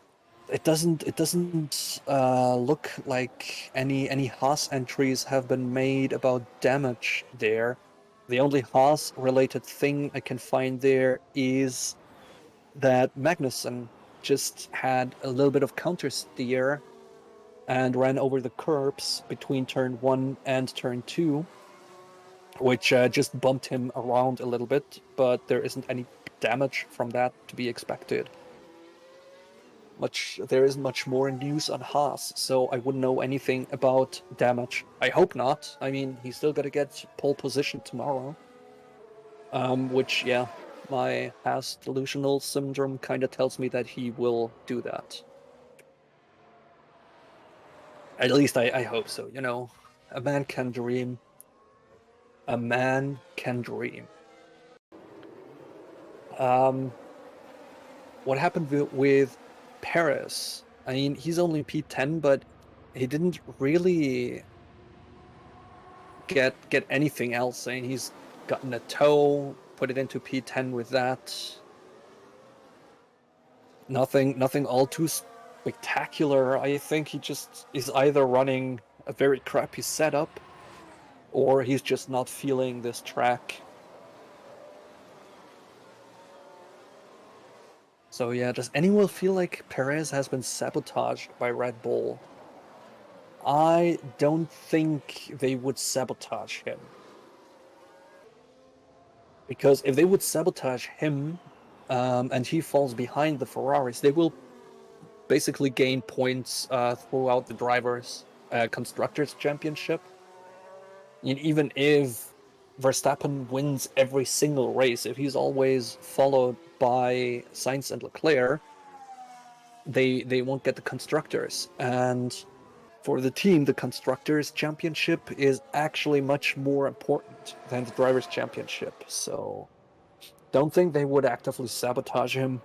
Speaker 1: it doesn't look like any Haas entries have been made about damage there. The only Haas related thing I can find there is that Magnussen just had a little bit of counter steer and ran over the curbs between turn 1 and turn 2, which just bumped him around a little bit, but there isn't any damage from that to be expected. There isn't much more news on Haas, so I wouldn't know anything about damage. I hope not. I mean, he's still got to get pole position tomorrow. Which, yeah, my Haas delusional syndrome kind of tells me that he will do that. At least I hope so, you know. A man can dream. A man can dream. What happened with Perez? I mean, he's only P10, but he didn't really get anything else. I mean, he's gotten a toe, put it into P10 with that. Nothing all too spectacular. I think he just is either running a very crappy setup or he's just not feeling this track. So yeah, does anyone feel like Perez has been sabotaged by Red Bull? I don't think they would sabotage him. Because if they would sabotage him, and he falls behind the Ferraris, they will basically gain points throughout the Drivers' Constructors' Championship. And even if Verstappen wins every single race, if he's always followed by Sainz and Leclerc, they won't get the Constructors. And for the team, the Constructors' Championship is actually much more important than the Drivers' Championship. So don't think they would actively sabotage him.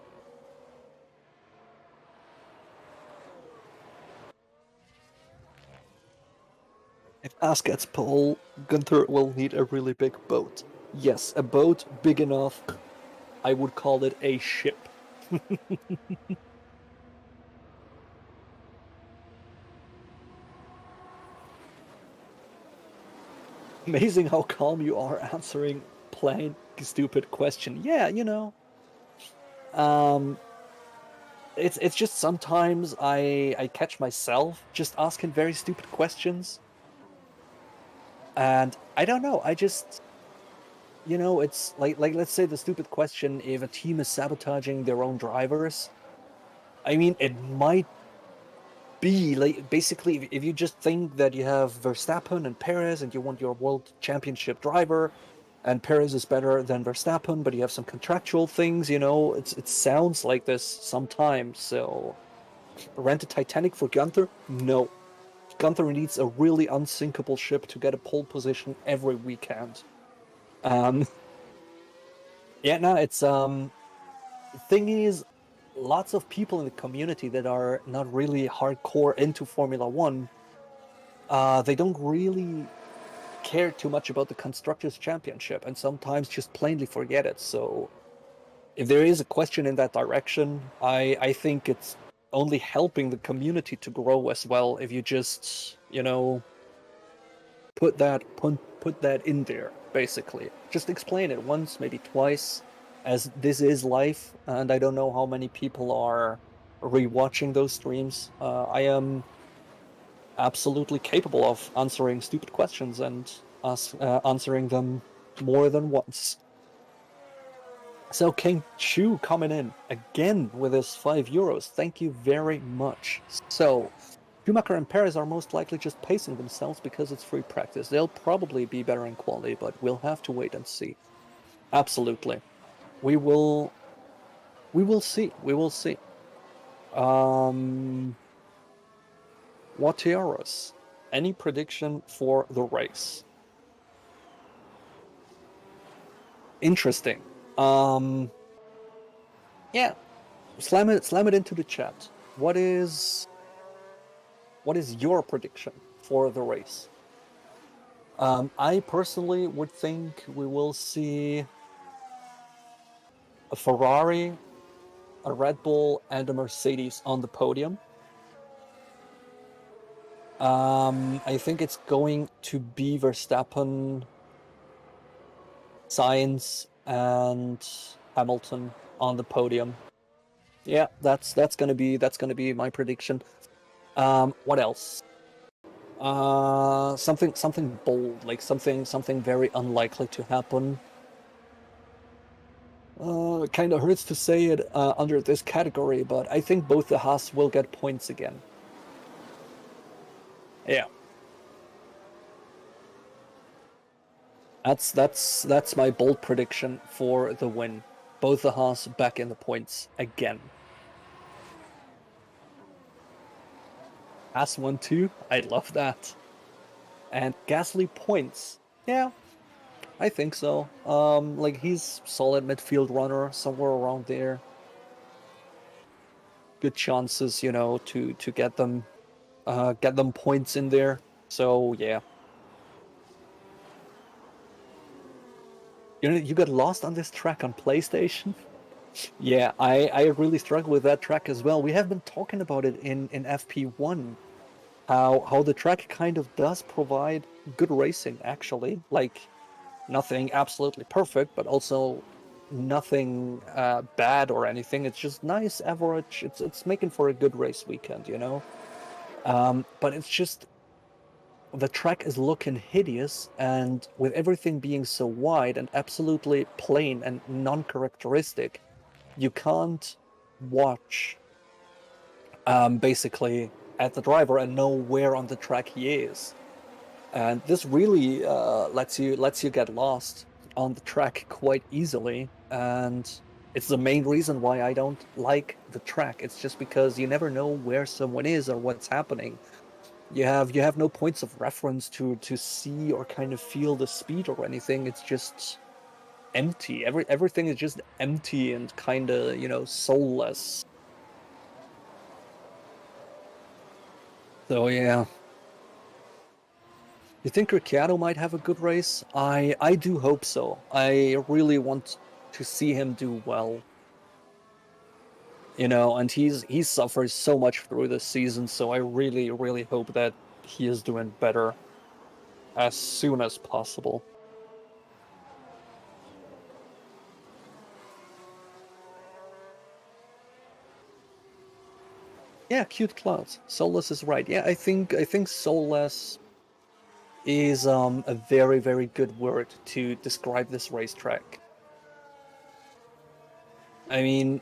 Speaker 1: If As gets pole, Gunther will need a really big boat. Yes, a boat big enough. I would call it a ship. Amazing how calm you are answering plain stupid question. Yeah, you know. Um, it's just sometimes I catch myself just asking very stupid questions, and I don't know. I just it's like let's say the stupid question: if a team is sabotaging their own drivers, I mean, it might be like basically if you just think that you have Verstappen and Perez and you want your world championship driver and Perez is better than Verstappen, but you have some contractual things, it sounds like this sometimes. So rent a Titanic for Gunther? No. Gunther needs a really unsinkable ship to get a pole position every weekend. Yeah, no, it's the thing is lots of people in the community that are not really hardcore into Formula One, they don't really care too much about the Constructors' Championship and sometimes just plainly forget it. So if there is a question in that direction, I think it's only helping the community to grow as well if you just, put that in there, basically. Just explain it once, maybe twice, as this is life, and I don't know how many people are rewatching those streams. I am absolutely capable of answering stupid questions and answering them more than once. So King Chu coming in again with his €5. Thank you very much. So Schumacher and Perez are most likely just pacing themselves because it's free practice. They'll probably be better in quality, but we'll have to wait and see. Absolutely. We will see. We will see. Watieros, any prediction for the race? Interesting. Yeah. Slam it into the chat. What is your prediction for the race? I personally would think we will see a Ferrari, a Red Bull, and a Mercedes on the podium. I think it's going to be Verstappen, Sainz, and Hamilton on the podium. Yeah, that's gonna be my prediction. What else? Something bold, like something very unlikely to happen. It kind of hurts to say it under this category, but I think both the Haas will get points again. Yeah. That's my bold prediction for the win. Both the Haas back in the points again. Haas 1-2, I love that. And Gasly points. Yeah, I think so. Like he's solid midfield runner, somewhere around there. Good chances, to get them points in there. So yeah. You got lost on this track on PlayStation? Yeah, I really struggle with that track as well. We have been talking about it in FP1, how the track kind of does provide good racing, actually. Like, nothing absolutely perfect, but also nothing bad or anything. It's just nice, average. It's making for a good race weekend, But it's just the track is looking hideous, and with everything being so wide and absolutely plain and non-characteristic, you can't watch basically at the driver and know where on the track he is. And this really lets you get lost on the track quite easily, and it's the main reason why I don't like the track. It's just because you never know where someone is or what's happening. You have no points of reference to see or kind of feel the speed or anything. It's just empty. Everything is just empty and kind of, soulless. So yeah. You think Ricciardo might have a good race? I do hope so. I really want to see him do well. And he suffers so much through this season, so I really, really hope that he is doing better as soon as possible. Yeah, cute clouds. Soulless is right. Yeah, I think soulless is a very, very good word to describe this racetrack. I mean,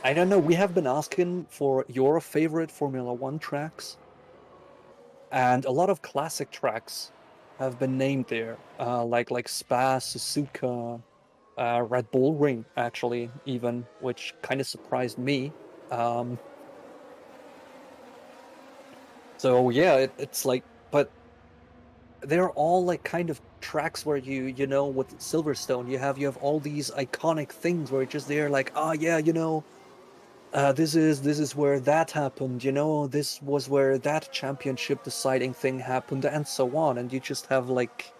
Speaker 1: I don't know, we have been asking for your favorite Formula One tracks, and a lot of classic tracks have been named there, like Spa, Suzuka, Red Bull Ring, actually, even, which kind of surprised me. So yeah, it's like, but they're all like kind of tracks where with Silverstone, you have all these iconic things where it's just there, like, oh yeah, this is where that happened, this was where that championship deciding thing happened, and so on, and you just have like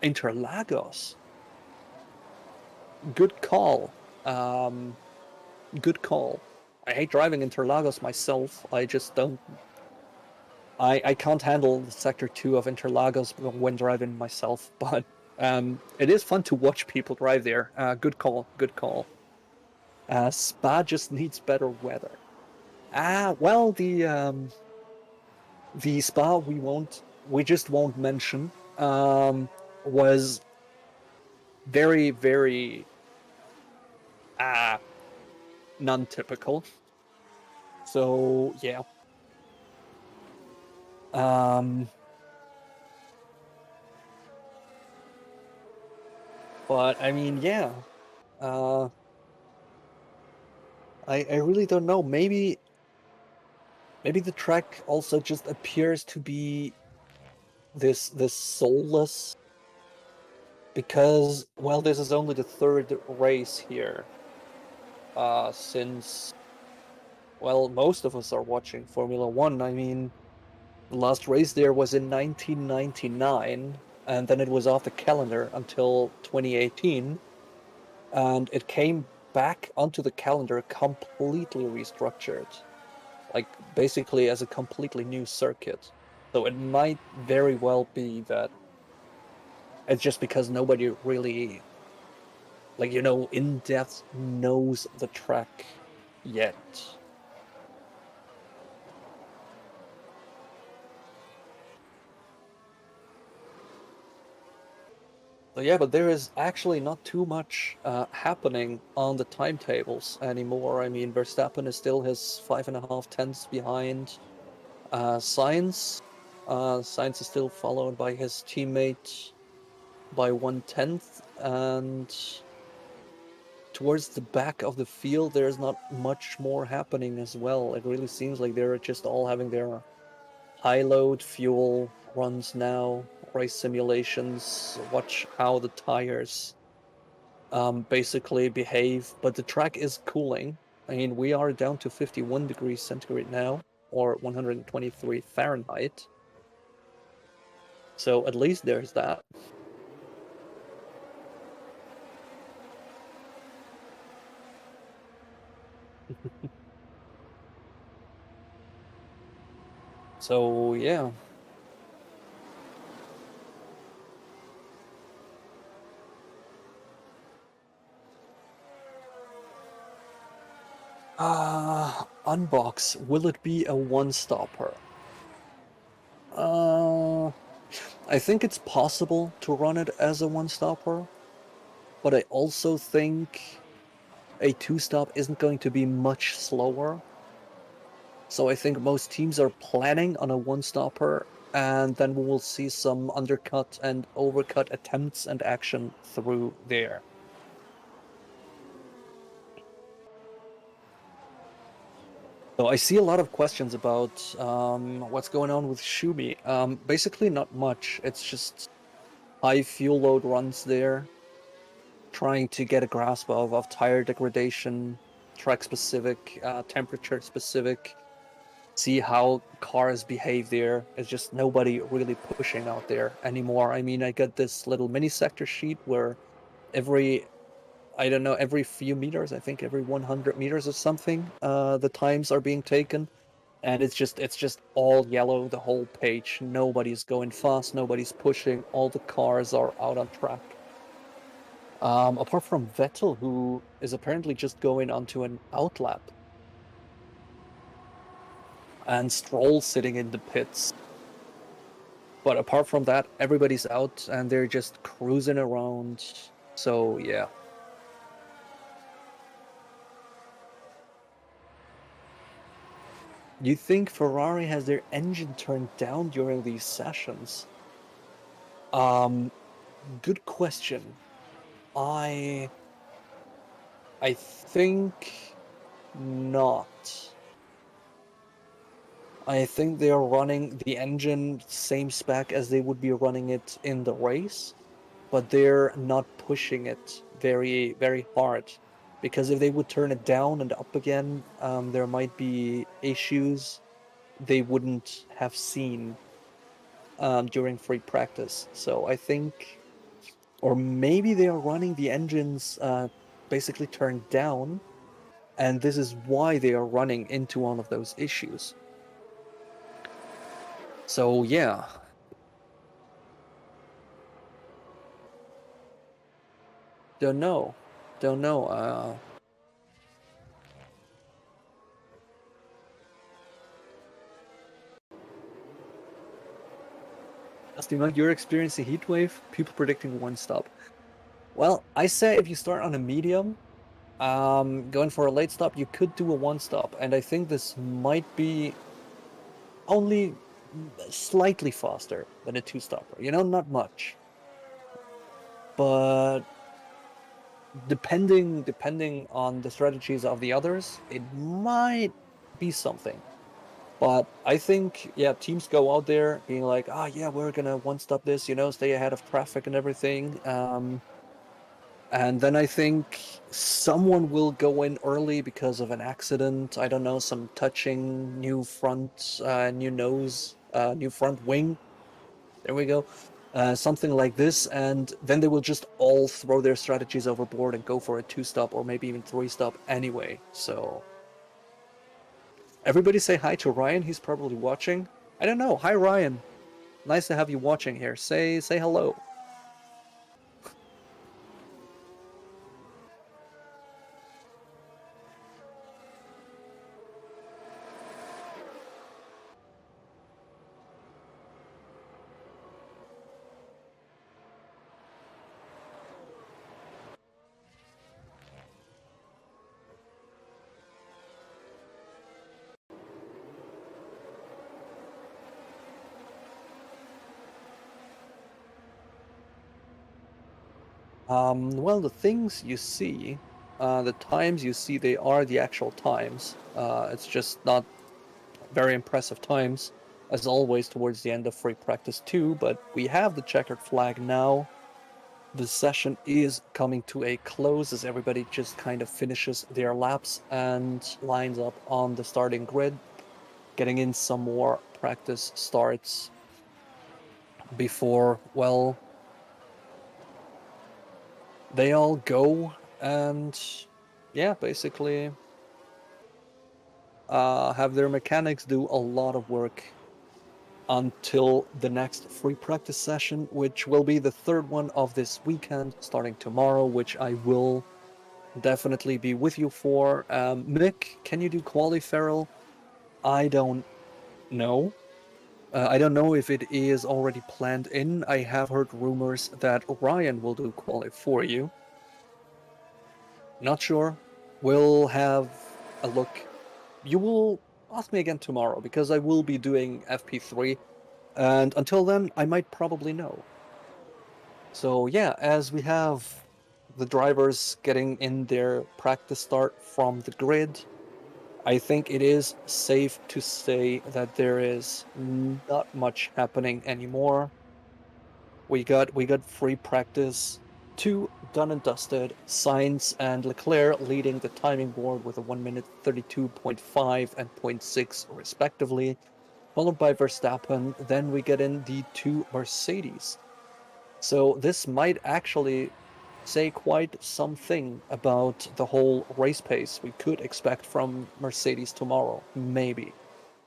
Speaker 1: Interlagos. Good call. Good call. I hate driving Interlagos myself. I just don't. I can't handle the Sector 2 of Interlagos when driving myself, but it is fun to watch people drive there. Good call, good call. Spa just needs better weather. Well, the Spa we just won't mention, was very, very uh non-typical. So yeah. Um but I mean, yeah. Uh I really don't know. Maybe the track also just appears to be this soulless, because, well, this is only the third race here since, well, most of us are watching Formula One. I mean, the last race there was in 1999, and then it was off the calendar until 2018, and it came back onto the calendar completely restructured, like basically as a completely new circuit. So it might very well be that it's just because nobody really, like, in depth knows the track yet. So yeah, but there is actually not too much happening on the timetables anymore. I mean, Verstappen is still his 5.5 tenths behind Sainz. Sainz is still followed by his teammate by 1/10, and towards the back of the field, there's not much more happening as well. It really seems like they're just all having their high load fuel runs now, race simulations, watch how the tires basically behave. But the track is cooling. I mean, we are down to 51 degrees centigrade now, or 123 Fahrenheit. So at least there's that. So yeah. Unbox. Will it be a one-stopper? Uh, I think it's possible to run it as a one-stopper, but I also think a two-stop isn't going to be much slower. So I think most teams are planning on a one-stopper, and then we will see some undercut and overcut attempts and action through there. So I see a lot of questions about what's going on with Shumi. Basically, not much. It's just high fuel load runs there, trying to get a grasp of tire degradation, track specific, temperature specific, see how cars behave there. It's just nobody really pushing out there anymore. I mean, I got this little mini sector sheet where every, I don't know, every few meters, I think every 100 meters or something, the times are being taken. And it's just all yellow, the whole page. Nobody's going fast, nobody's pushing, all the cars are out on track. Apart from Vettel, who is apparently just going onto an outlap, and Stroll sitting in the pits. But apart from that, everybody's out and they're just cruising around. So yeah. You think Ferrari has their engine turned down during these sessions? Um, Good question. I I think not. I think they are running the engine same spec as they would be running it in the race, but they're not pushing it very, very hard. Because if they would turn it down and up again, there might be issues they wouldn't have seen during free practice. So I think, or maybe they are running the engines basically turned down, and this is why they are running into all of those issues. So yeah. Don't know. Don't know. Steampunk, you're experiencing a heat wave, people predicting one stop. Well, I say if you start on a medium, going for a late stop, you could do a one stop, and I think this might be only slightly faster than a two stopper. You know, not much. But depending on the strategies of the others, it might be something. But I think, yeah, teams go out there being like, yeah, we're gonna one-stop this, you know, stay ahead of traffic and everything. And then I think someone will go in early because of an accident. I don't know, some touching, new front, new nose, new front wing. There we go. Something like this, and then they will just all throw their strategies overboard and go for a two-stop or maybe even three-stop anyway. So everybody say hi to Ryan. He's probably watching. I don't know. Hi, Ryan. Nice to have you watching here. Say hello. Well, the things you see, the times you see, they are the actual times. It's just not very impressive times, as always, towards the end of free practice 2, but we have the checkered flag now. The session is coming to a close as everybody just kind of finishes their laps and lines up on the starting grid, getting in some more practice starts before, well, they all go and, yeah, basically have their mechanics do a lot of work until the next free practice session, which will be the third one of this weekend, starting tomorrow, which I will definitely be with you for. Mick, can you do Quali Feral? I don't know. I don't know if it is already planned in. I have heard rumors that Ryan will do Quali for you. Not sure. We'll have a look. You will ask me again tomorrow because I will be doing FP3, and until then, I might probably know. So yeah, as we have the drivers getting in their practice start from the grid, I think it is safe to say that there is not much happening anymore. We got free practice 2 done and dusted. Sainz and Leclerc leading the timing board with a 1 minute 32.5 and 0.6 respectively, followed by Verstappen. Then we get in the 2 Mercedes. So this might actually say quite something about the whole race pace we could expect from Mercedes tomorrow, maybe.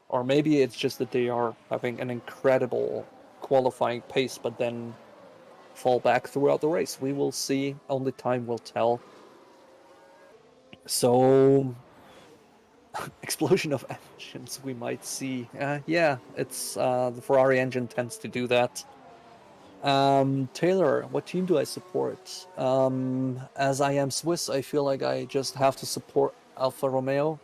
Speaker 1: Or maybe it's just that they are having an incredible qualifying pace, but then fall back throughout the race. We will see. Only time will tell. So, explosion of engines we might see. Yeah, it's the Ferrari engine tends to do that. Taylor, what team do I support? As I am Swiss, I feel like I just have to support Alfa Romeo.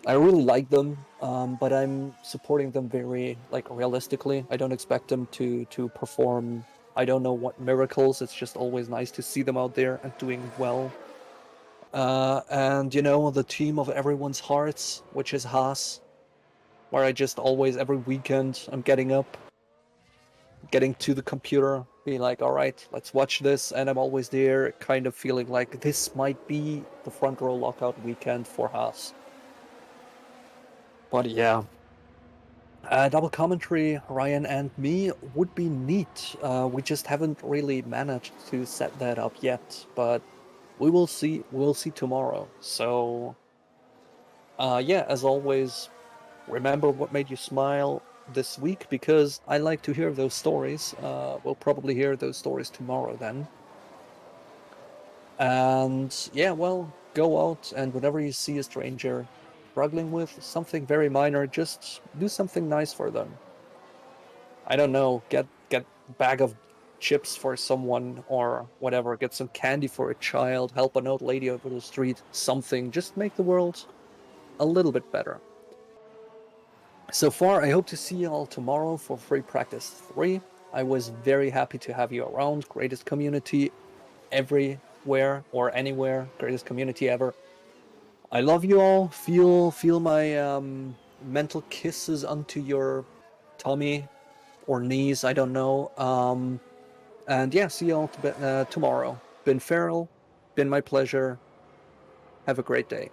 Speaker 1: I really like them, but I'm supporting them very realistically. I don't expect them to perform. I don't know what miracles. It's just always nice to see them out there and doing well. And the team of everyone's hearts, which is Haas, where I just always every weekend I'm getting up, getting to the computer, being like, all right, let's watch this, and I'm always there, kind of feeling like this might be the front row lockout weekend for Haas. But yeah, Double commentary, Ryan and me, would be neat. We just haven't really managed to set that up yet, but we will see. We'll see tomorrow. So, yeah, as always, remember what made you smile this week because I like to hear those stories. We'll probably hear those stories tomorrow then. And yeah, well, go out and whenever you see a stranger struggling with something very minor, just do something nice for them. I don't know, get a bag of chips for someone or whatever, get some candy for a child, help an old lady over the street, something, just make the world a little bit better. So far, I hope to see you all tomorrow for free practice 3. I was very happy to have you around. Greatest community everywhere or anywhere. Greatest community ever. I love you all. Feel my mental kisses onto your tummy or knees. I don't know. And yeah, see you all tomorrow. Been Farrell. Been my pleasure. Have a great day.